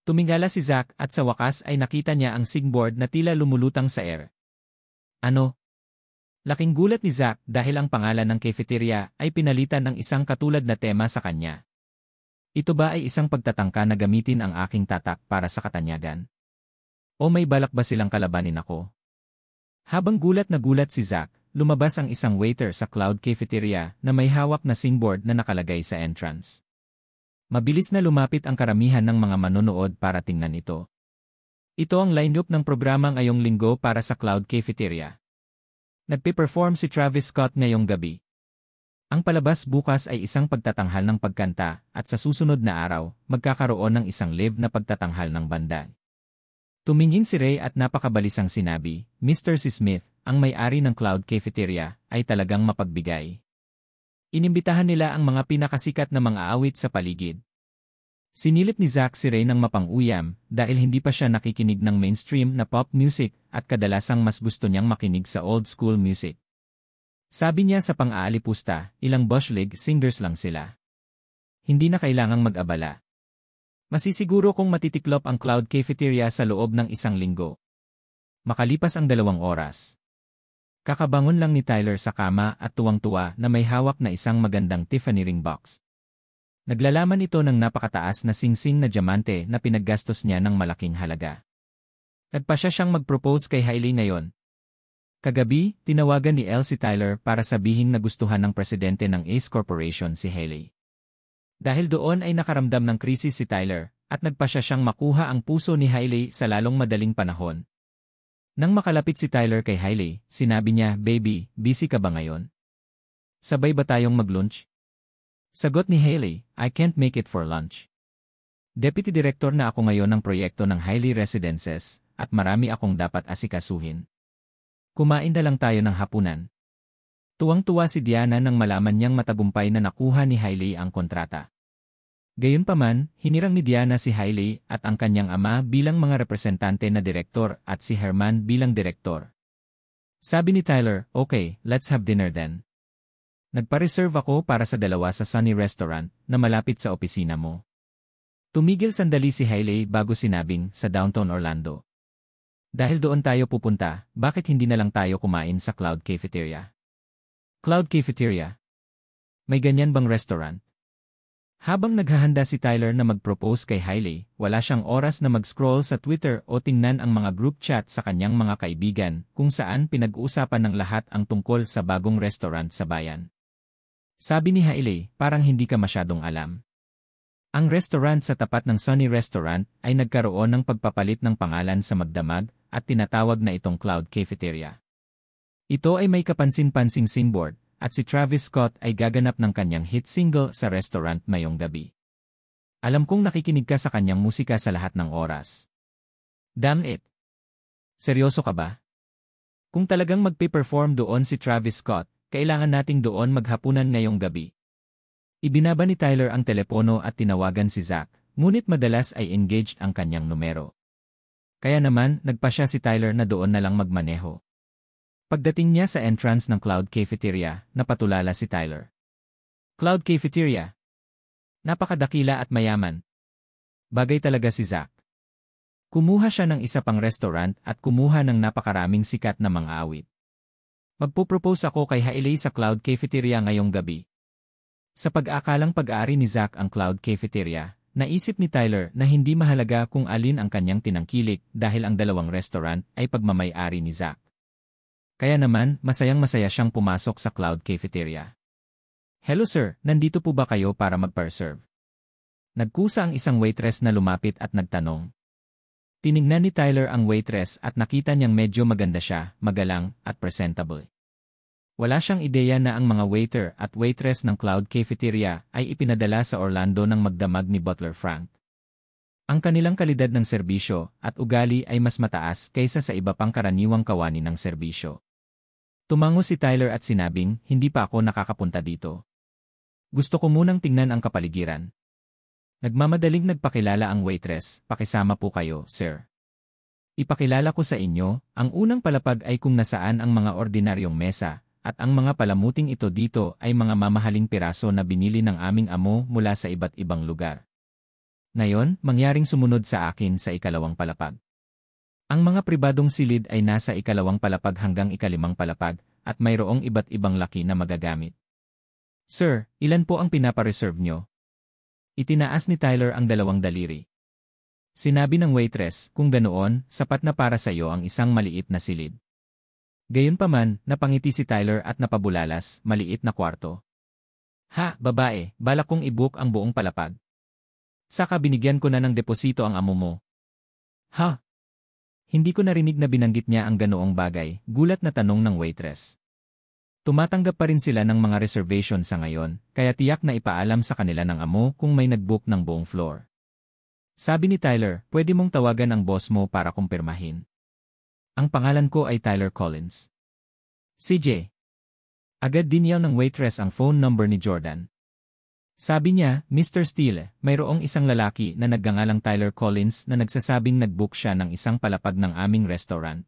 A: Tumingala si Zack at sa wakas ay nakita niya ang singboard na tila lumulutang sa air. Ano? Laking gulat ni Zack dahil ang pangalan ng cafeteria ay pinalitan ng isang katulad na tema sa kanya. Ito ba ay isang pagtatangka na gamitin ang aking tatak para sa katanyagan? O may balak ba silang kalabanin ako? Habang gulat na gulat si Zack, lumabas ang isang waiter sa Cloud Cafeteria na may hawak na singboard na nakalagay sa entrance. Mabilis na lumapit ang karamihan ng mga manonood para tingnan ito. Ito ang lineup ng programa ngayong linggo para sa Cloud Cafeteria. Nagpe-perform si Travis Scott ngayong gabi. Ang palabas bukas ay isang pagtatanghal ng pagkanta at sa susunod na araw, magkakaroon ng isang live na pagtatanghal ng banda. Tumingin si Ray at napakabalisang sinabi, Mr. C. Smith, ang may-ari ng Cloud Cafeteria, ay talagang mapagbigay. Inimbitahan nila ang mga pinakasikat na mga awit sa paligid. Sinilip ni Zack si Ray ng mapang-uyam dahil hindi pa siya nakikinig ng mainstream na pop music at kadalasang mas gusto niyang makinig sa old school music. Sabi niya sa pang-aalipusta, ilang bush league singers lang sila. Hindi na kailangang mag-abala. Masisiguro kung matitiklop ang Cloud Cafeteria sa loob ng isang linggo. Makalipas ang 2 oras. Kakabangon lang ni Tyler sa kama at tuwang-tuwa na may hawak na isang magandang Tiffany ring box. Naglalaman ito ng napakataas na singsing na diamante na pinaggastos niya ng malaking halaga. Nagpasya siyang mag-propose kay Hailey ngayon. Kagabi, tinawagan ni Elle si Tyler para sabihin na gustuhan ng presidente ng Ace Corporation si Hailey. Dahil doon ay nakaramdam ng krisis si Tyler at nagpasya siyang makuha ang puso ni Hailey sa lalong madaling panahon. Nang makalapit si Tyler kay Hailey, sinabi niya, Baby, busy ka ba ngayon? Sabay ba tayong mag-lunch? Sagot ni Hailey, I can't make it for lunch. Deputy Director na ako ngayon ng proyekto ng Hailey Residences at marami akong dapat asikasuhin. Kumain na lang tayo ng hapunan. Tuwang-tuwa si Diana nang malaman niyang matagumpay na nakuha ni Hailey ang kontrata. Gayunpaman, hinirang ni Diana si Hailey at ang kanyang ama bilang mga representante na direktor at si Herman bilang direktor. Sabi ni Tyler, okay, let's have dinner then. Nagpa-reserve ako para sa 2 sa Sunny Restaurant na malapit sa opisina mo. Tumigil sandali si Hailey bago sinabing sa downtown Orlando. Dahil doon tayo pupunta, bakit hindi na lang tayo kumain sa Cloud Cafeteria? Cloud Cafeteria? May ganyan bang restaurant? Habang naghahanda si Tyler na mag-propose kay Hailey, wala siyang oras na mag-scroll sa Twitter o tingnan ang mga group chat sa kanyang mga kaibigan kung saan pinag-uusapan ng lahat ang tungkol sa bagong restaurant sa bayan. Sabi ni Hailey, parang hindi ka masyadong alam. Ang restaurant sa tapat ng Sunny Restaurant ay nagkaroon ng pagpapalit ng pangalan sa magdamag at tinatawag na itong Cloud Cafeteria. Ito ay may kapansin-pansing singboard at si Travis Scott ay gaganap ng kanyang hit single sa restaurant ngayong gabi. Alam kong nakikinig ka sa kanyang musika sa lahat ng oras. Damn it! Seryoso ka ba? Kung talagang magpe-perform doon si Travis Scott, kailangan nating doon maghapunan ngayong gabi. Ibinaba ni Tyler ang telepono at tinawagan si Zack, ngunit madalas ay engaged ang kanyang numero. Kaya naman, nagpasya si Tyler na doon na lang magmaneho. Pagdating niya sa entrance ng Cloud Cafeteria, napatulala si Tyler. Cloud Cafeteria. Napakadakila at mayaman. Bagay talaga si Zack. Kumuha siya ng isa pang restaurant at kumuha ng napakaraming sikat na mga awit. Magpo-propose ako kay Hailey sa Cloud Cafeteria ngayong gabi. Sa pag-akalang pag-aari ni Zack ang Cloud Cafeteria, naisip ni Tyler na hindi mahalaga kung alin ang kanyang tinangkilik dahil ang 2 restaurant ay pagmamay-ari ni Zack. Kaya naman, masayang-masaya siyang pumasok sa Cloud Cafeteria. Hello sir, nandito po ba kayo para mag-serve? Nagkusa ang isang waitress na lumapit at nagtanong. Tinignan ni Tyler ang waitress at nakita niyang medyo maganda siya, magalang, at presentable. Wala siyang ideya na ang mga waiter at waitress ng Cloud Cafeteria ay ipinadala sa Orlando ng magdamag ni Butler Frank. Ang kanilang kalidad ng serbisyo at ugali ay mas mataas kaysa sa iba pang karaniwang kawani ng serbisyo. Tumango si Tyler at sinabing, hindi pa ako nakakapunta dito. Gusto ko munang tingnan ang kapaligiran. Nagmamadaling nagpakilala ang waitress, pakisama po kayo, sir. Ipakilala ko sa inyo, ang unang palapag ay kung nasaan ang mga ordinaryong mesa, at ang mga palamuting ito dito ay mga mamahaling piraso na binili ng aming amo mula sa iba't ibang lugar. Ngayon, mangyaring sumunod sa akin sa ikalawang palapag. Ang mga pribadong silid ay nasa ikalawang palapag hanggang ikalimang palapag, at mayroong iba't ibang laki na magagamit. Sir, ilan po ang pinapareserve nyo? Itinaas ni Tyler ang dalawang daliri. Sinabi ng waitress, kung ganoon, sapat na para sa iyo ang isang maliit na silid. Gayunpaman, napangiti si Tyler at napabulalas, maliit na kwarto. Ha, babae, balak kong i-book ang buong palapag. Saka binigyan ko na ng deposito ang amo mo. Ha? Hindi ko narinig na binanggit niya ang ganoong bagay, gulat na tanong ng waitress. Tumatanggap pa rin sila ng mga reservation sa ngayon, kaya tiyak na ipaalam sa kanila ng amo kung may nag-book ng buong floor. Sabi ni Tyler, pwede mong tawagan ang boss mo para kumpirmahin. Ang pangalan ko ay Tyler Collins. CJ. Agad diniyaw ng waitress ang phone number ni Jordan. Sabi niya, Mr. Steele, mayroong isang lalaki na nagngangalang Tyler Collins na nagsasabing nag-book siya ng isang palapag ng aming restaurant.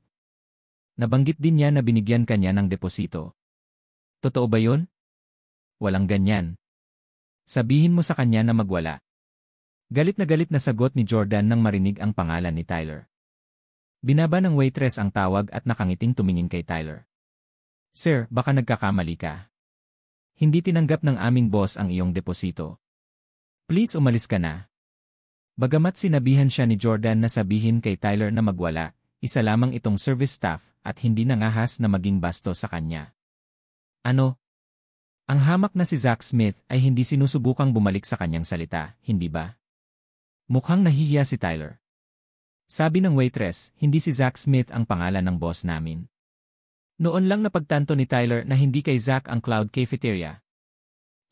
A: Nabanggit din niya na binigyan kanya ng deposito. Totoo ba yun? Walang ganyan. Sabihin mo sa kanya na magwala. Galit na sagot ni Jordan nang marinig ang pangalan ni Tyler. Binaba ng waitress ang tawag at nakangiting tumingin kay Tyler. Sir, baka nagkakamali ka. Hindi tinanggap ng aming boss ang iyong deposito. Please umalis ka na. Bagamat sinabihan siya ni Jordan na sabihin kay Tyler na magwala, isa lamang itong service staff at hindi nangahas na maging basto sa kanya. Ano? Ang hamak na si Zach Smith ay hindi sinusubukang bumalik sa kanyang salita, hindi ba? Mukhang nahihiya si Tyler. Sabi ng waitress, hindi si Zach Smith ang pangalan ng boss namin. Noon lang napagtanto ni Tyler na hindi kay Zach ang cloud cafeteria.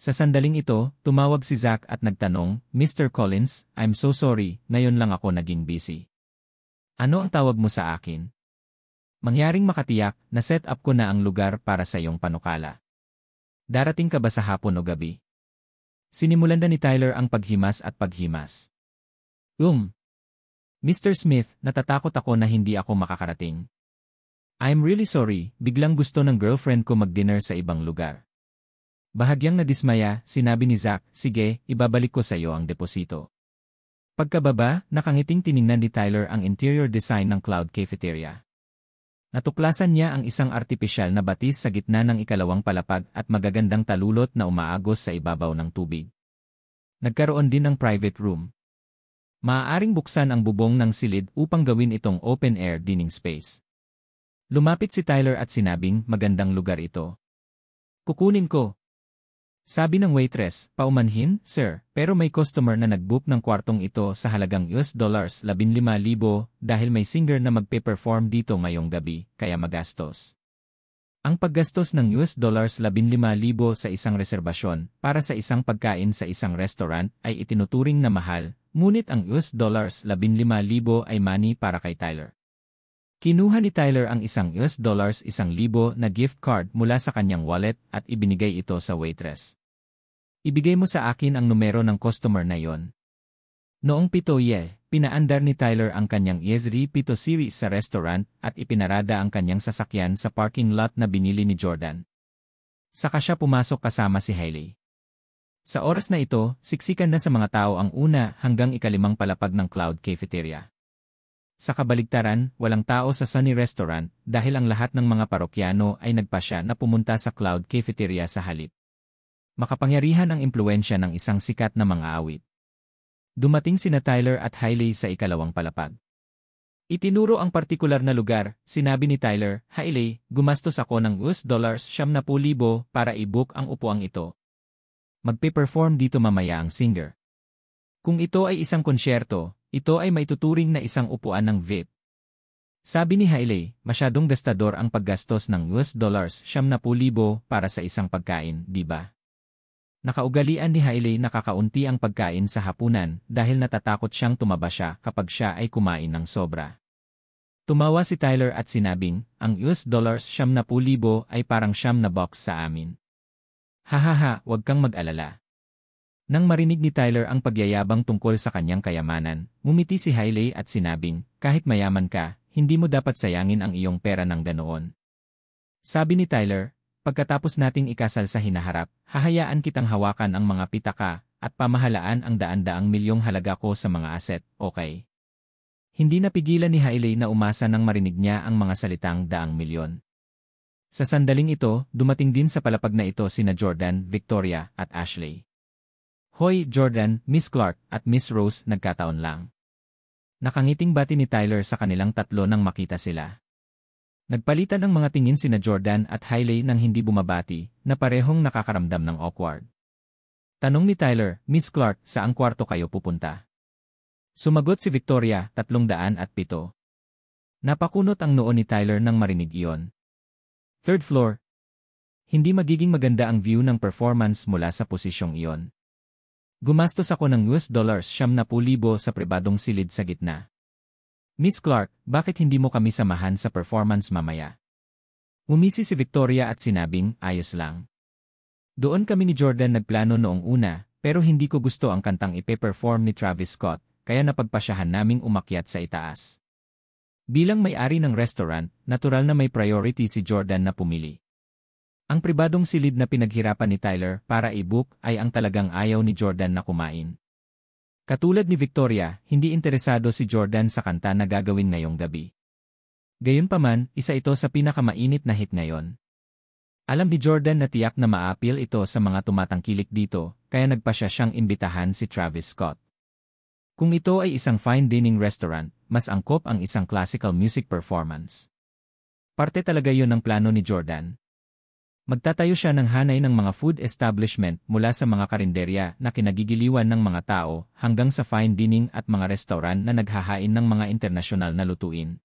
A: Sa sandaling ito, tumawag si Zach at nagtanong, Mr. Collins, I'm so sorry, ngayon lang ako naging busy. Ano ang tawag mo sa akin? Mangyaring makatiyak na set up ko na ang lugar para sa iyong panukala. Darating ka ba sa hapon o gabi? Sinimulan na ni Tyler ang paghimas at paghimas. Mr. Smith, natatakot ako na hindi ako makakarating. I'm really sorry, biglang gusto ng girlfriend ko mag-dinner sa ibang lugar. Bahagyang nadismaya, sinabi ni Zach, sige, ibabalik ko sa iyo ang deposito. Pagkababa, nakangiting tiningnan ni Tyler ang interior design ng cloud cafeteria. Natuklasan niya ang isang artipisyal na batis sa gitna ng ikalawang palapag at magagandang talulot na umaagos sa ibabaw ng tubig. Nagkaroon din ng private room. Maaaring buksan ang bubong ng silid upang gawin itong open-air dining space. Lumapit si Tyler at sinabing, magandang lugar ito. Kukunin ko. Sabi ng waitress, paumanhin, sir, pero may customer na nag-book ng kwartong ito sa halagang $15,000 dahil may singer na magpe-perform dito ngayong gabi, kaya magastos. Ang paggastos ng $15,000 sa isang reserbasyon para sa isang pagkain sa isang restaurant ay itinuturing na mahal, ngunit ang $15,000 ay money para kay Tyler. Kinuha ni Tyler ang isang $1,000 na gift card mula sa kanyang wallet at ibinigay ito sa waitress. Ibigay mo sa akin ang numero ng customer na yon. Noong 7 pinaandar ni Tyler ang kanyang ESRI 7 series sa restaurant at ipinarada ang kanyang sasakyan sa parking lot na binili ni Jordan. Saka siya pumasok kasama si Hailey. Sa oras na ito, siksikan na sa mga tao ang una hanggang ikalimang palapag ng cloud cafeteria. Sa kabaligtaran, walang tao sa Sunny Restaurant dahil ang lahat ng mga parokyano ay nagpasya na pumunta sa cloud cafeteria sa halip. Makapangyarihan ang impluensya ng isang sikat na mga awit. Dumating sina Tyler at Hailey sa ikalawang palapag. Itinuro ang partikular na lugar, sinabi ni Tyler, Hailey, gumastos ako ng $70,000 para i-book ang upuang ito. Magpe-perform dito mamaya ang singer. Kung ito ay isang konsyerto, ito ay maituturing na isang upuan ng VIP. Sabi ni Hailey, masyadong gastador ang paggastos ng $70,000 para sa isang pagkain, di ba? Nakaugalian ni Hailey na kakaunti ang pagkain sa hapunan dahil natatakot siyang tumaba siya kapag siya ay kumain ng sobra. Tumawa si Tyler at sinabing, ang $70,000 ay parang $9 sa amin. Hahaha, wag kang mag-alala. Nang marinig ni Tyler ang pagyayabang tungkol sa kanyang kayamanan, ngumiti si Hailey at sinabing, kahit mayaman ka, hindi mo dapat sayangin ang iyong pera ng ganoon. Sabi ni Tyler, pagkatapos nating ikasal sa hinaharap, hahayaan kitang hawakan ang mga pitaka at pamahalaan ang daan-daang milyong halaga ko sa mga asset, okay? Hindi napigilan ni Hailey na umasa nang marinig niya ang mga salitang daang milyon. Sa sandaling ito, dumating din sa palapag na ito sina Jordan, Victoria, at Ashley. Hoy, Jordan, Miss Clark, at Miss Rose, nagkataon lang. Nakangiting bati ni Tyler sa kanilang tatlo nang makita sila. Nagpalitan ang mga tingin sina Jordan at Hailey nang hindi bumabati, na parehong nakakaramdam ng awkward. Tanong ni Tyler, Miss Clark, saang kwarto kayo pupunta? Sumagot si Victoria, 307. Napakunot ang noo ni Tyler nang marinig iyon. Third floor. Hindi magiging maganda ang view ng performance mula sa posisyong iyon. Gumastos ako ng $70,000 sa pribadong silid sa gitna. Miss Clark, bakit hindi mo kami samahan sa performance mamaya? Umisi si Victoria at sinabing, ayos lang. Doon kami ni Jordan nagplano noong una, pero hindi ko gusto ang kantang ipe-perform ni Travis Scott, kaya napagpasyahan naming umakyat sa itaas. Bilang may-ari ng restaurant, natural na may priority si Jordan na pumili. Ang pribadong silid na pinaghirapan ni Tyler para i-book ay ang talagang ayaw ni Jordan na kumain. Katulad ni Victoria, hindi interesado si Jordan sa kanta na gagawin ngayong gabi. Gayunpaman, isa ito sa pinakamainit na hit ngayon. Alam ni Jordan na tiyak na maapil ito sa mga tumatangkilik dito, kaya nagpasya siyang imbitahan si Travis Scott. Kung ito ay isang fine dining restaurant, mas angkop ang isang classical music performance. Parte talaga yon ng plano ni Jordan. Magtatayo siya ng hanay ng mga food establishment mula sa mga karinderya na kinagigiliwan ng mga tao hanggang sa fine dining at mga restaurant na naghahain ng mga internasyonal na lutuin.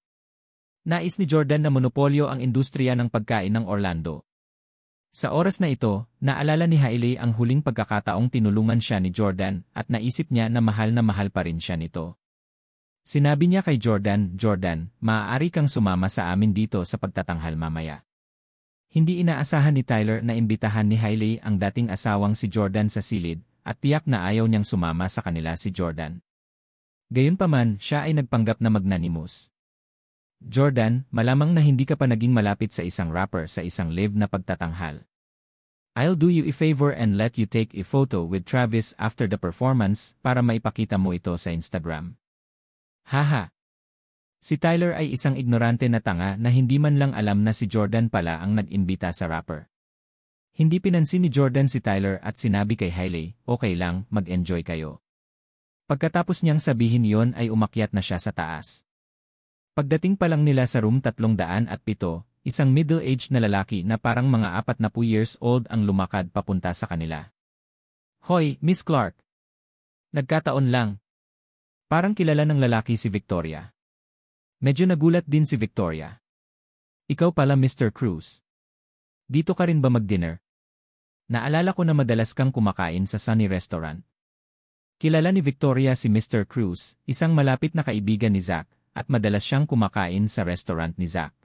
A: Nais ni Jordan na monopolyo ang industriya ng pagkain ng Orlando. Sa oras na ito, naalala ni Hailey ang huling pagkakataong tinulungan siya ni Jordan at naisip niya na mahal pa rin siya nito. Sinabi niya kay Jordan, Jordan, maaari kang sumama sa amin dito sa pagtatanghal mamaya. Hindi inaasahan ni Tyler na imbitahan ni Hailey ang dating asawang si Jordan sa silid at tiyak na ayaw niyang sumama sa kanila si Jordan. Gayunpaman, siya ay nagpanggap na magnanimous. Jordan, malamang na hindi ka pa naging malapit sa isang rapper sa isang live na pagtatanghal. I'll do you a favor and let you take a photo with Travis after the performance para maipakita mo ito sa Instagram. Haha. Si Tyler ay isang ignorante na tanga na hindi man lang alam na si Jordan pala ang nag-imbita sa rapper. Hindi pinansin ni Jordan si Tyler at sinabi kay Hailey, okay lang, mag-enjoy kayo. Pagkatapos niyang sabihin iyon ay umakyat na siya sa taas. Pagdating pa lang nila sa room 307, isang middle-aged na lalaki na parang mga 40 years old ang lumakad papunta sa kanila. Hoy, Miss Clark! Nagkataon lang. Parang kilala ng lalaki si Victoria. Medyo nagulat din si Victoria. Ikaw pala Mr. Cruz. Dito ka rin ba mag-dinner? Naalala ko na madalas kang kumakain sa Sunny Restaurant. Kilala ni Victoria si Mr. Cruz, isang malapit na kaibigan ni Zach, at madalas siyang kumakain sa restaurant ni Zach.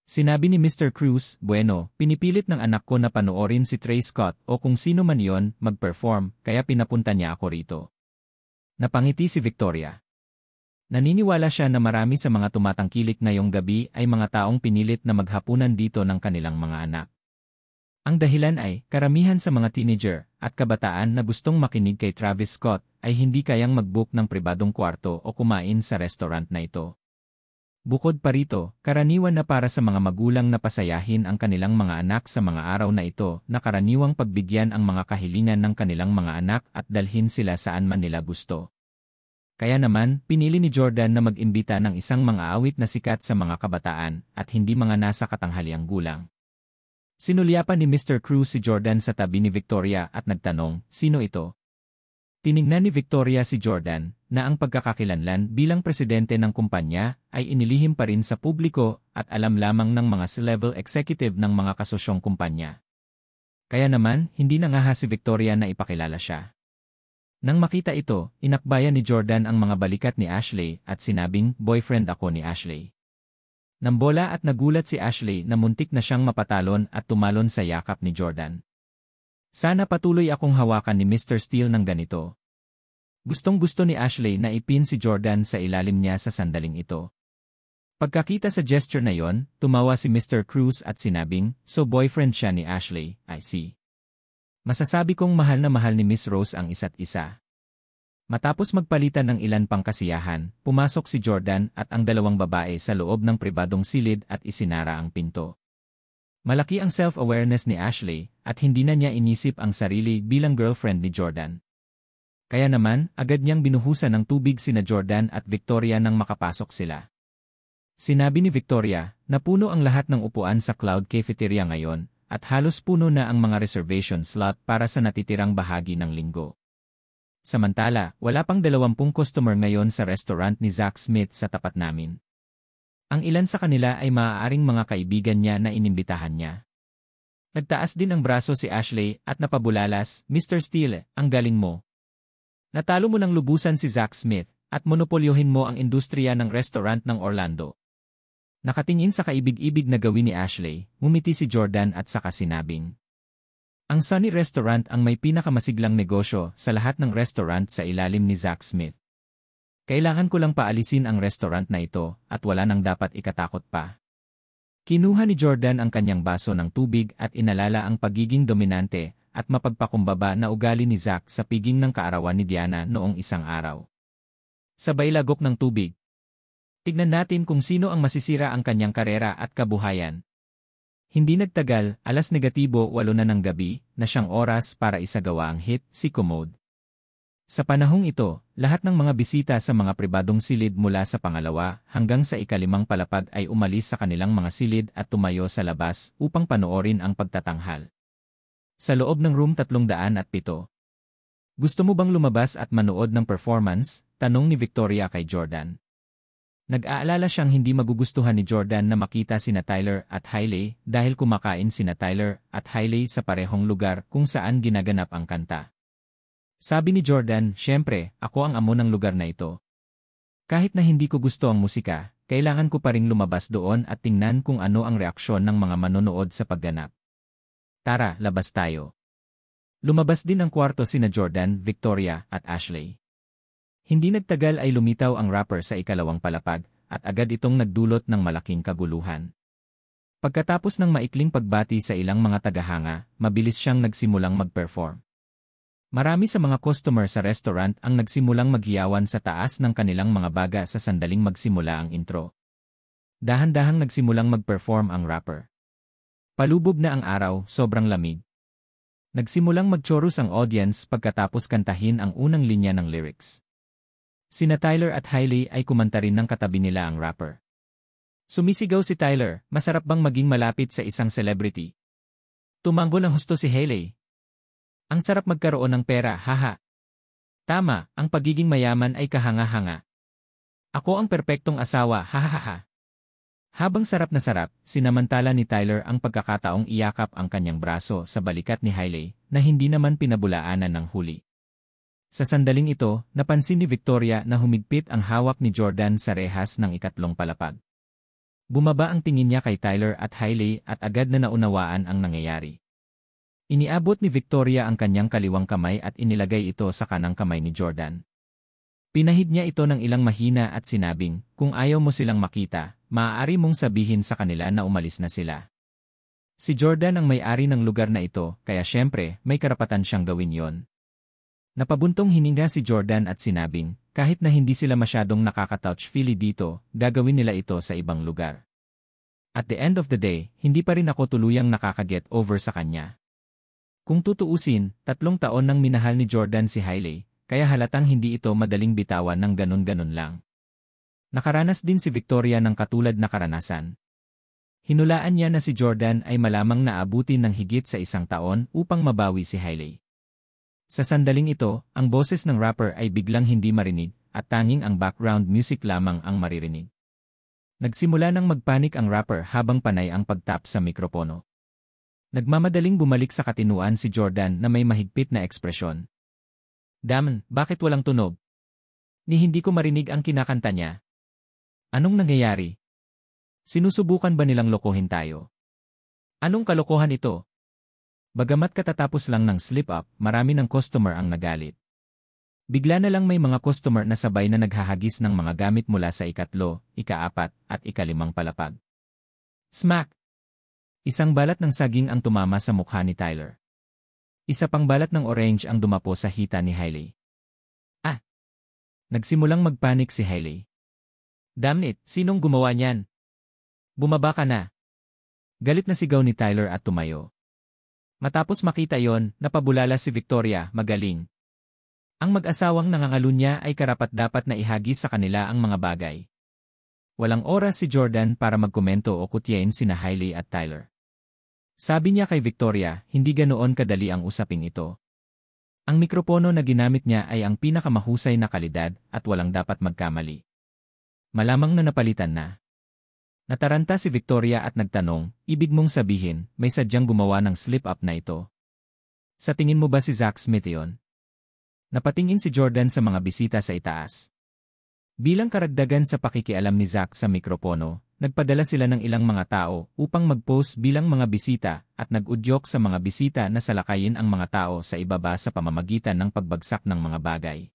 A: Sinabi ni Mr. Cruz, bueno, pinipilit ng anak ko na panoorin si Trey Scott o kung sino man yon mag-perform, kaya pinapunta niya ako rito. Napangiti si Victoria. Naniniwala siya na marami sa mga tumatangkilik ngayong gabi ay mga taong pinilit na maghapunan dito ng kanilang mga anak. Ang dahilan ay, karamihan sa mga teenager at kabataan na gustong makinig kay Travis Scott ay hindi kayang mag-book ng pribadong kwarto o kumain sa restaurant na ito. Bukod pa rito, karaniwan na para sa mga magulang na pasayahin ang kanilang mga anak sa mga araw na ito na karaniwang pagbigyan ang mga kahilingan ng kanilang mga anak at dalhin sila saan man nila gusto. Kaya naman, pinili ni Jordan na mag-imbita ng isang mga awit na sikat sa mga kabataan at hindi mga nasa katanghaliang gulang. Sinulyapan ni Mr. Cruz si Jordan sa tabi ni Victoria at nagtanong, sino ito? Tinignan ni Victoria si Jordan na ang pagkakakilanlan bilang presidente ng kumpanya ay inilihim pa rin sa publiko at alam lamang ng mga C-level executive ng mga kasosyong kumpanya. Kaya naman, hindi nangaha si Victoria na ipakilala siya. Nang makita ito, inakbayan ni Jordan ang mga balikat ni Ashley at sinabing, boyfriend ako ni Ashley. Nambola at nagulat si Ashley na muntik na siyang mapatalon at tumalon sa yakap ni Jordan. Sana patuloy akong hawakan ni Mr. Steele ng ganito. Gustong-gusto ni Ashley na ipin si Jordan sa ilalim niya sa sandaling ito. Pagkakita sa gesture na yon, tumawa si Mr. Cruz at sinabing, "So boyfriend siya ni Ashley, I see." Masasabi kong mahal na mahal ni Miss Rose ang isa't isa. Matapos magpalitan ng ilan pang kasiyahan, pumasok si Jordan at ang dalawang babae sa loob ng pribadong silid at isinara ang pinto. Malaki ang self-awareness ni Ashley at hindi na niya inisip ang sarili bilang girlfriend ni Jordan. Kaya naman, agad niyang binuhusan ng tubig sina Jordan at Victoria nang makapasok sila. Sinabi ni Victoria na puno ang lahat ng upuan sa Cloud Cafeteria ngayon at halos puno na ang mga reservation slot para sa natitirang bahagi ng linggo. Samantala, wala pang 20 customer ngayon sa restaurant ni Zach Smith sa tapat namin. Ang ilan sa kanila ay maaaring mga kaibigan niya na inimbitahan niya. Nagtaas din ang braso si Ashley at napabulalas, "Mr. Steele, ang galing mo. Natalo mo ng lubusan si Zach Smith at monopolyohin mo ang industriya ng restaurant ng Orlando." Nakatingin sa kaibig-ibig na gawin ni Ashley, ngumiti si Jordan at saka sinabing, "Ang Sunny Restaurant ang may pinakamasiglang negosyo sa lahat ng restaurant sa ilalim ni Zach Smith. Kailangan ko lang paalisin ang restaurant na ito at wala nang dapat ikatakot pa." Kinuha ni Jordan ang kanyang baso ng tubig at inalala ang pagiging dominante at mapagpakumbaba na ugali ni Zach sa piging ng kaarawan ni Diana noong isang araw. Sabay lagok ng tubig. Tignan natin kung sino ang masisira ang kanyang karera at kabuhayan. Hindi nagtagal, 8:08 na ng gabi, na siyang oras para isagawa ang hit, si Commode. Sa panahong ito, lahat ng mga bisita sa mga pribadong silid mula sa pangalawa hanggang sa ikalimang palapag ay umalis sa kanilang mga silid at tumayo sa labas upang panoorin ang pagtatanghal. Sa loob ng room 307. "Gusto mo bang lumabas at manood ng performance?" tanong ni Victoria kay Jordan. Nag-aalala siyang hindi magugustuhan ni Jordan na makita sina Tyler at Hailey dahil kumakain sina Tyler at Hailey sa parehong lugar kung saan ginaganap ang kanta. Sabi ni Jordan, "Siyempre, ako ang amo ng lugar na ito. Kahit na hindi ko gusto ang musika, kailangan ko pa ring lumabas doon at tingnan kung ano ang reaksyon ng mga manonood sa pagganap. Tara, labas tayo." Lumabas din ng kwarto sina Jordan, Victoria at Ashley. Hindi nagtagal ay lumitaw ang rapper sa ikalawang palapag at agad itong nagdulot ng malaking kaguluhan. Pagkatapos ng maikling pagbati sa ilang mga tagahanga, mabilis siyang nagsimulang mag-perform. Marami sa mga customer sa restaurant ang nagsimulang maghiyawan sa taas ng kanilang mga baga sa sandaling magsimula ang intro. Dahan-dahang nagsimulang mag-perform ang rapper. Palubog na ang araw, sobrang lamig. Nagsimulang mag-chorus ang audience pagkatapos kantahin ang unang linya ng lyrics. Sina Tyler at Hailey ay kumanta rin ng katabi nila ang rapper. Sumisigaw si Tyler, "Masarap bang maging malapit sa isang celebrity?" Tumanggol ng husto si Hailey. "Ang sarap magkaroon ng pera, haha." "Tama, ang pagiging mayaman ay kahanga-hanga. Ako ang perpektong asawa, hahaha." Habang sarap na sarap, sinamantala ni Tyler ang pagkakataong iyakap ang kanyang braso sa balikat ni Hailey na hindi naman pinabulaanan ng huli. Sa sandaling ito, napansin ni Victoria na humigpit ang hawak ni Jordan sa rehas ng ikatlong palapag. Bumaba ang tingin niya kay Tyler at Hailey at agad na naunawaan ang nangyayari. Iniabot ni Victoria ang kanyang kaliwang kamay at inilagay ito sa kanang kamay ni Jordan. Pinahid niya ito ng ilang mahina at sinabing, "Kung ayaw mo silang makita, maaari mong sabihin sa kanila na umalis na sila." Si Jordan ang may-ari ng lugar na ito, kaya syempre, may karapatan siyang gawin yon. Napabuntong hininga si Jordan at sinabing, kahit na hindi sila masyadong nakaka-touch-feely dito, gagawin nila ito sa ibang lugar. At the end of the day, hindi pa rin ako tuluyang nakaka-get over sa kanya. Kung tutuusin, 3 taon nang minahal ni Jordan si Hailey, kaya halatang hindi ito madaling bitawan ng ganun-ganun lang. Nakaranas din si Victoria ng katulad na karanasan. Hinulaan niya na si Jordan ay malamang naabutin ng higit sa 1 taon upang mabawi si Hailey. Sa sandaling ito, ang boses ng rapper ay biglang hindi marinig at tanging ang background music lamang ang maririnig. Nagsimula nang magpanik ang rapper habang panay ang pagtap sa mikropono. Nagmamadaling bumalik sa katinuan si Jordan na may mahigpit na ekspresyon. "Damn, bakit walang tunog? Ni hindi ko marinig ang kinakanta niya. Anong nangyayari? Sinusubukan ba nilang lokohin tayo? Anong kalokohan ito?" Bagamat katatapos lang ng slip-up, marami ng customer ang nagalit. Bigla na lang may mga customer na sabay na naghahagis ng mga gamit mula sa ikatlo, ikaapat, at ikalimang palapag. Smack! Isang balat ng saging ang tumama sa mukha ni Tyler. Isa pang balat ng orange ang dumapo sa hita ni Hailey. Ah! Nagsimulang magpanik si Hailey. Damn it, sinong gumawa niyan? Bumaba ka na. Galit na sigaw ni Tyler at tumayo. Matapos makita yon, napabulala si Victoria, magaling. Ang mag-asawang nangangalunya ay karapat-dapat na ihagis sa kanila ang mga bagay. Walang oras si Jordan para magkomento o kutyain sina Hailey at Tyler. Sabi niya kay Victoria, hindi ganoon kadali ang usaping ito. Ang mikropono na ginamit niya ay ang pinakamahusay na kalidad at walang dapat magkamali. Malamang na napalitan na. Nataranta si Victoria at nagtanong, ibig mong sabihin, may sadyang gumawa ng slip-up na ito. Sa tingin mo ba si Zach Smith yon? Napatingin si Jordan sa mga bisita sa itaas. Bilang karagdagan sa pakikialam ni Zach sa mikropono, nagpadala sila ng ilang mga tao upang mag-post bilang mga bisita at nag-udyok sa mga bisita na salakayin ang mga tao sa ibaba sa pamamagitan ng pagbagsak ng mga bagay.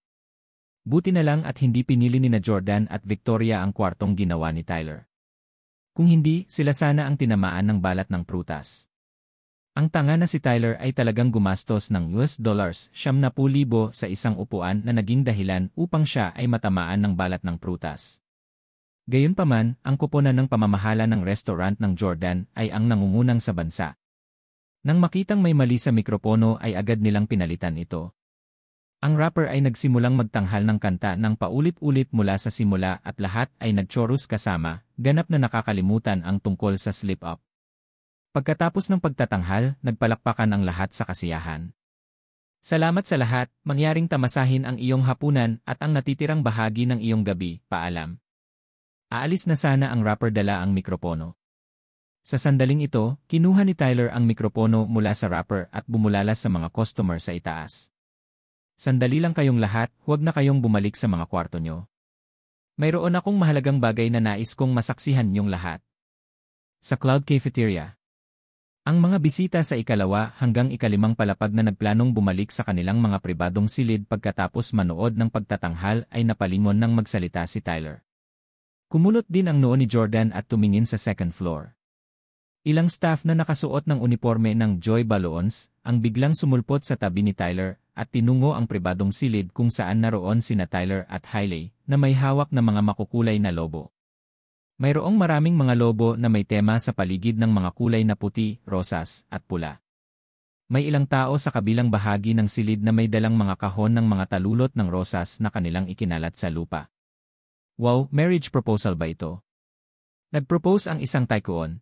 A: Buti na lang at hindi pinili ni na Jordan at Victoria ang kwartong ginawa ni Tyler. Kung hindi, sila sana ang tinamaan ng balat ng prutas. Ang tanga na si Tyler ay talagang gumastos ng $70,000 sa isang upuan na naging dahilan upang siya ay matamaan ng balat ng prutas. Gayunpaman, ang kuponan ng pamamahala ng restaurant ng Jordan ay ang nangungunang sa bansa. Nang makitang may mali sa mikropono ay agad nilang pinalitan ito. Ang rapper ay nagsimulang magtanghal ng kanta ng paulit-ulit mula sa simula at lahat ay nagchorus kasama, ganap na nakakalimutan ang tungkol sa slip-up. Pagkatapos ng pagtatanghal, nagpalakpakan ang lahat sa kasiyahan. Salamat sa lahat, mangyaring tamasahin ang iyong hapunan at ang natitirang bahagi ng iyong gabi, paalam. Aalis na sana ang rapper dala ang mikropono. Sa sandaling ito, kinuha ni Tyler ang mikropono mula sa rapper at bumulalas sa mga customer sa itaas. Sandali lang kayong lahat, huwag na kayong bumalik sa mga kwarto nyo. Mayroon akong mahalagang bagay na nais kong masaksihan niyong lahat. Sa Cloud Cafeteria. Ang mga bisita sa ikalawa hanggang ikalimang palapag na nagplanong bumalik sa kanilang mga pribadong silid pagkatapos manood ng pagtatanghal ay napalingon nang magsalita si Tyler. Kumulot din ang noo ni Jordan at tumingin sa second floor. Ilang staff na nakasuot ng uniforme ng Joy Balloons ang biglang sumulpot sa tabi ni Tyler at tinungo ang pribadong silid kung saan naroon sina Tyler at Hailey na may hawak na mga makukulay na lobo. Mayroong maraming mga lobo na may tema sa paligid ng mga kulay na puti, rosas, at pula. May ilang tao sa kabilang bahagi ng silid na may dalang mga kahon ng mga talulot ng rosas na kanilang ikinalat sa lupa. Wow, marriage proposal ba ito? Nag-propose ang isang tycoon.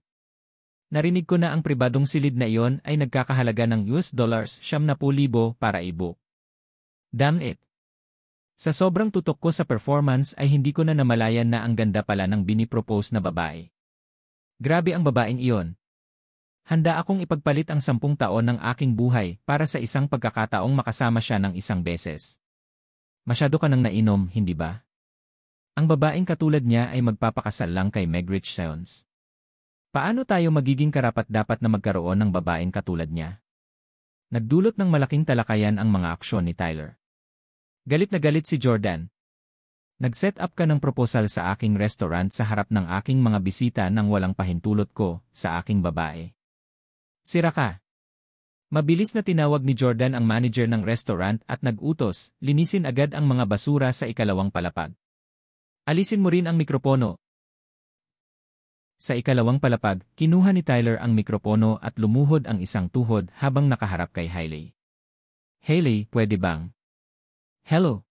A: Narinig ko na ang pribadong silid na iyon ay nagkakahalaga ng $70,000 para i-book. Damn it! Sa sobrang tutok ko sa performance ay hindi ko na namalayan na ang ganda pala ng binipropose na babae. Grabe ang babaeng iyon. Handa akong ipagpalit ang 10 taon ng aking buhay para sa isang pagkakataong makasama siya ng isang beses. Masyado ka nang nainom, hindi ba? Ang babaeng katulad niya ay magpapakasal lang kay Meg Rich Seons. Paano tayo magiging karapat-dapat na magkaroon ng babaeng katulad niya? Nagdulot ng malaking talakayan ang mga aksyon ni Tyler. Galit na galit si Jordan. Nag-set up ka ng proposal sa aking restaurant sa harap ng aking mga bisita nang walang pahintulot ko sa aking babae. Sira ka. Mabilis na tinawag ni Jordan ang manager ng restaurant at nag-utos, linisin agad ang mga basura sa ikalawang palapag. Alisin mo rin ang mikropono. Sa ikalawang palapag, kinuha ni Tyler ang mikropono at lumuhod ang isang tuhod habang nakaharap kay Hailey. Hailey, pwede bang? Hello?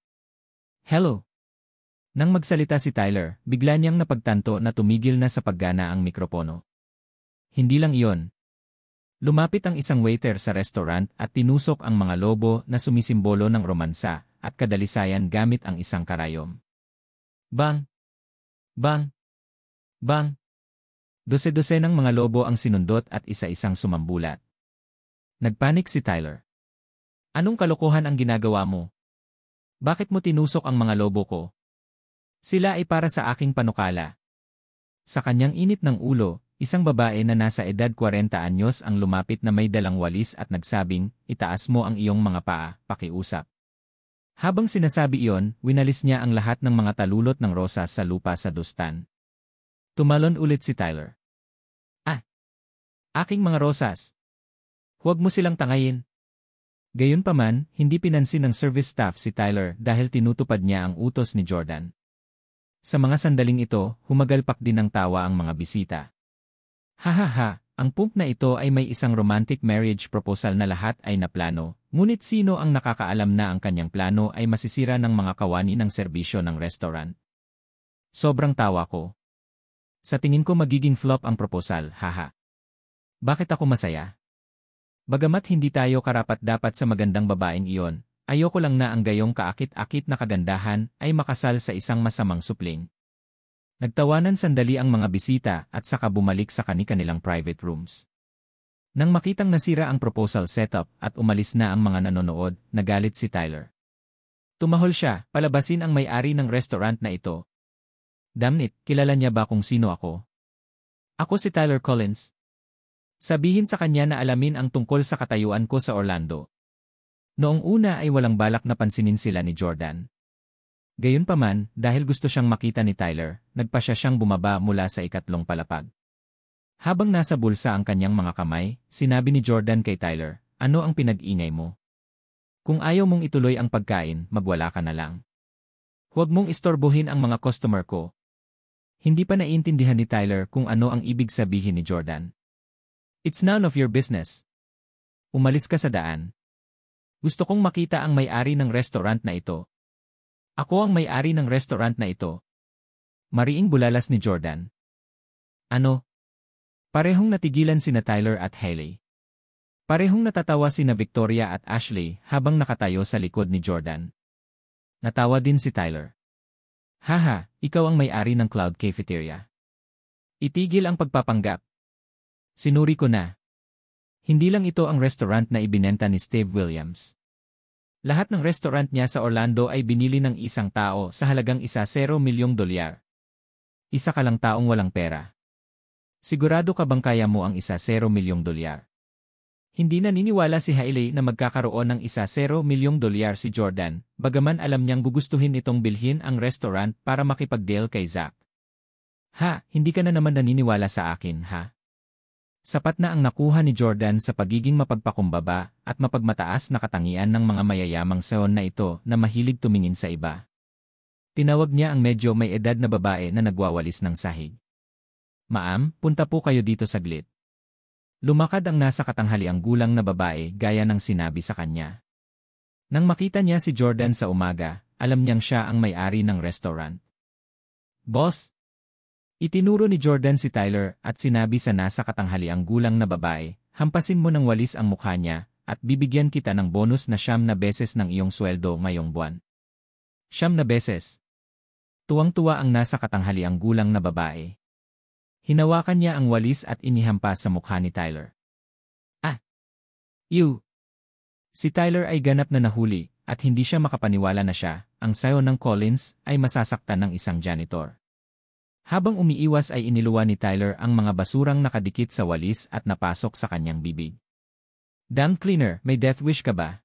A: Hello? Nang magsalita si Tyler, bigla niyang napagtanto na tumigil na sa paggana ang mikropono. Hindi lang iyon. Lumapit ang isang waiter sa restaurant at tinusok ang mga lobo na sumisimbolo ng romansa at kadalisayan gamit ang isang karayom. Bang! Bang! Bang! Dose-dose ng mga lobo ang sinundot at isa-isang sumambulat. Nagpanik si Tyler. Anong kalokohan ang ginagawa mo? Bakit mo tinusok ang mga lobo ko? Sila ay para sa aking panukala. Sa kanyang init ng ulo, isang babae na nasa edad 40 anyos ang lumapit na may dalang walis at nagsabing, itaas mo ang iyong mga paa, pakiusap. Habang sinasabi iyon, winalis niya ang lahat ng mga talulot ng rosas sa lupa sa dustan. Tumalon ulit si Tyler. Ah! Aking mga rosas! Huwag mo silang tangayin. Gayunpaman, hindi pinansin ng service staff si Tyler dahil tinutupad niya ang utos ni Jordan. Sa mga sandaling ito, humagalpak din ng tawa ang mga bisita. Hahaha, ang punk na ito ay may isang romantic marriage proposal na lahat ay naplano, ngunit sino ang nakakaalam na ang kanyang plano ay masisira ng mga kawani ng serbisyo ng restaurant? Sobrang tawa ko. Sa tingin ko magiging flop ang proposal, haha. Bakit ako masaya? Bagamat hindi tayo karapat-dapat sa magandang babaeng iyon, ayoko lang na ang gayong kaakit-akit na kagandahan ay makasal sa isang masamang supling. Nagtawanan sandali ang mga bisita at saka bumalik sa kani-kanilang private rooms. Nang makitang nasira ang proposal setup at umalis na ang mga nanonood, nagalit si Tyler. Tumahol siya, palabasin ang may-ari ng restaurant na ito. Damn it, kilala niya ba kung sino ako? Ako si Tyler Collins. Sabihin sa kanya na alamin ang tungkol sa katayuan ko sa Orlando. Noong una ay walang balak na pansinin sila ni Jordan. Gayunpaman, dahil gusto siyang makita ni Tyler, nagpasya siyang bumaba mula sa ikatlong palapag. Habang nasa bulsa ang kanyang mga kamay, sinabi ni Jordan kay Tyler, ano ang pinag-ingay mo? Kung ayaw mong ituloy ang pagkain, magwala ka na lang. Huwag mong istorbohin ang mga customer ko. Hindi pa naiintindihan ni Tyler kung ano ang ibig sabihin ni Jordan. It's none of your business. Umalis ka sa daan. Gusto kong makita ang may-ari ng restaurant na ito. Ako ang may-ari ng restaurant na ito. Mariing bulalas ni Jordan. Ano? Parehong natigilan sina Tyler at Hailey. Parehong natatawa sina Victoria at Ashley habang nakatayo sa likod ni Jordan. Natawa din si Tyler. Haha, ikaw ang may-ari ng Cloud Cafeteria. Itigil ang pagpapanggap. Sinuri ko na. Hindi lang ito ang restaurant na ibinenta ni Steve Williams. Lahat ng restaurant niya sa Orlando ay binili ng isang tao sa halagang $1 milyong. Isa ka lang taong walang pera. Sigurado ka bang kaya mo ang $1 milyong? Hindi naniniwala si Hailey na magkakaroon ng $1 milyong si Jordan, bagaman alam niyang gugustuhin itong bilhin ang restaurant para makipag-deal kay Zach. Ha, hindi ka na naman naniniwala sa akin, ha? Sapat na ang nakuha ni Jordan sa pagiging mapagpakumbaba at mapagmataas na katangian ng mga mayayamang saon na ito na mahilig tumingin sa iba. Tinawag niya ang medyo may edad na babae na nagwawalis ng sahig. Ma'am, punta po kayo dito saglit. Lumakad ang nasa katanghaliang gulang na babae gaya ng sinabi sa kanya. Nang makita niya si Jordan sa umaga, alam niyang siya ang may-ari ng restaurant. Boss! Itinuro ni Jordan si Tyler at sinabi sa nasa katanghaliang gulang na babae, hampasin mo ng walis ang mukha niya at bibigyan kita ng bonus na 9 beses ng iyong sweldo ngayong buwan. 9 beses. Tuwang-tuwa ang nasa katanghaliang gulang na babae. Hinawakan niya ang walis at inihampas sa mukha ni Tyler. Ah! You! Si Tyler ay ganap na nahuli at hindi siya makapaniwala na siya, ang sayo ng Collins, ay masasaktan ng isang janitor. Habang umiiwas ay iniluwa ni Tyler ang mga basurang nakadikit sa walis at napasok sa kanyang bibig. Damn cleaner, may death wish ka ba?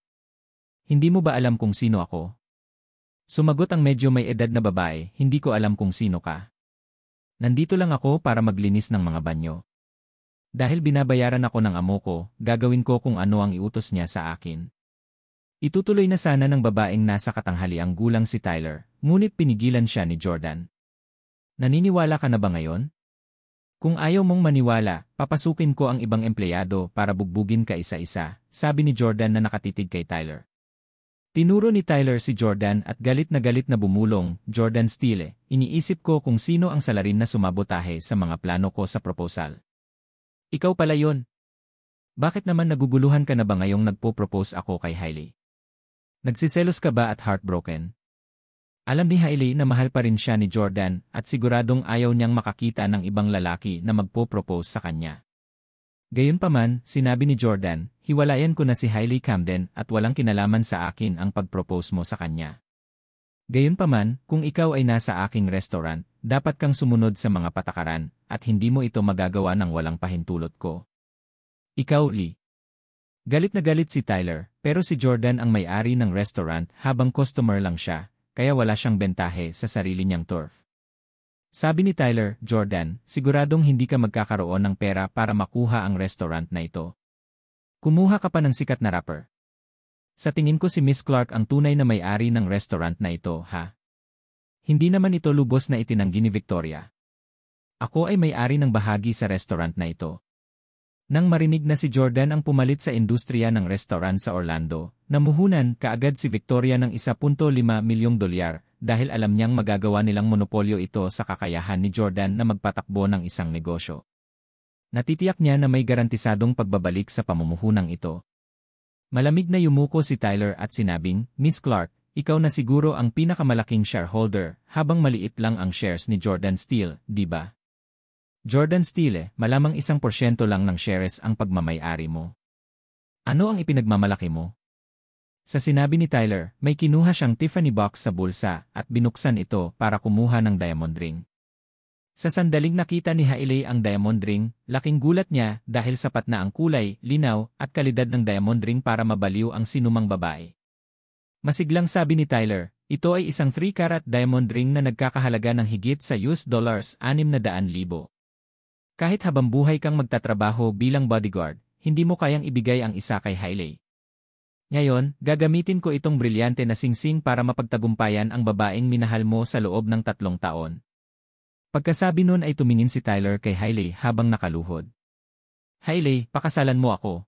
A: Hindi mo ba alam kung sino ako? Sumagot ang medyo may edad na babae, hindi ko alam kung sino ka. Nandito lang ako para maglinis ng mga banyo. Dahil binabayaran ako ng amo ko, gagawin ko kung ano ang iutos niya sa akin. Itutuloy na sana ng babaeng nasa katanghaliang gulang si Tyler, ngunit pinigilan siya ni Jordan. Naniniwala ka na ba ngayon? Kung ayaw mong maniwala, papasukin ko ang ibang empleyado para bugbugin ka isa-isa, sabi ni Jordan na nakatitig kay Tyler. Tinuro ni Tyler si Jordan at galit na bumulong, Jordan Steele, iniisip ko kung sino ang salarin na sumabotahe sa mga plano ko sa proposal. Ikaw pala yon. Bakit naman naguguluhan ka na ba ngayong nagpo-propose ako kay Hailey? Nagsiselos ka ba at heartbroken? Alam ni Hailey na mahal pa rin siya ni Jordan at siguradong ayaw niyang makakita ng ibang lalaki na magpo-propose sa kanya. Gayunpaman, sinabi ni Jordan, hiwalayan ko na si Hailey Camden at walang kinalaman sa akin ang pag-propose mo sa kanya. Gayunpaman, kung ikaw ay nasa aking restaurant, dapat kang sumunod sa mga patakaran at hindi mo ito magagawa ng walang pahintulot ko. Ikaw, Lee. Galit na galit si Tyler, pero si Jordan ang may-ari ng restaurant habang customer lang siya, kaya wala siyang bentahe sa sarili niyang turf. Sabi ni Tyler, Jordan, siguradong hindi ka magkakaroon ng pera para makuha ang restaurant na ito. Kumuha ka pa ng sikat na rapper. Sa tingin ko si Miss Clark ang tunay na may-ari ng restaurant na ito, ha? Hindi naman ito lubos na itinanggi ni Victoria. Ako ay may-ari ng bahagi sa restaurant na ito. Nang marinig na si Jordan ang pumalit sa industriya ng restaurant sa Orlando, namuhunan kaagad si Victoria ng $1.5 milyong dahil alam niyang magagawa nilang monopolyo ito sa kakayahan ni Jordan na magpatakbo ng isang negosyo. Natitiyak niya na may garantisadong pagbabalik sa pamumuhunang ito. Malamig na yumuko si Tyler at sinabing, Miss Clark, ikaw na siguro ang pinakamalaking shareholder habang maliit lang ang shares ni Jordan Steele, di ba? Jordan Steele, malamang 1% lang ng shares ang pagmamay-ari mo. Ano ang ipinagmamalaki mo? Sa sinabi ni Tyler, may kinuha siyang Tiffany box sa bulsa at binuksan ito para kumuha ng diamond ring. Sa sandaling nakita ni Hailey ang diamond ring, laking gulat niya dahil sapat na ang kulay, linaw, at kalidad ng diamond ring para mabaliw ang sinumang babae. Masiglang sabi ni Tyler, ito ay isang 3-carat diamond ring na nagkakahalaga ng higit sa $600,000. Kahit habang buhay kang magtatrabaho bilang bodyguard, hindi mo kayang ibigay ang isa kay Hailey. Ngayon, gagamitin ko itong brilyante na singsing para mapagtagumpayan ang babaeng minahal mo sa loob ng 3 taon. Pagkasabi nun ay tumingin si Tyler kay Hailey habang nakaluhod. Hailey, pakasalan mo ako.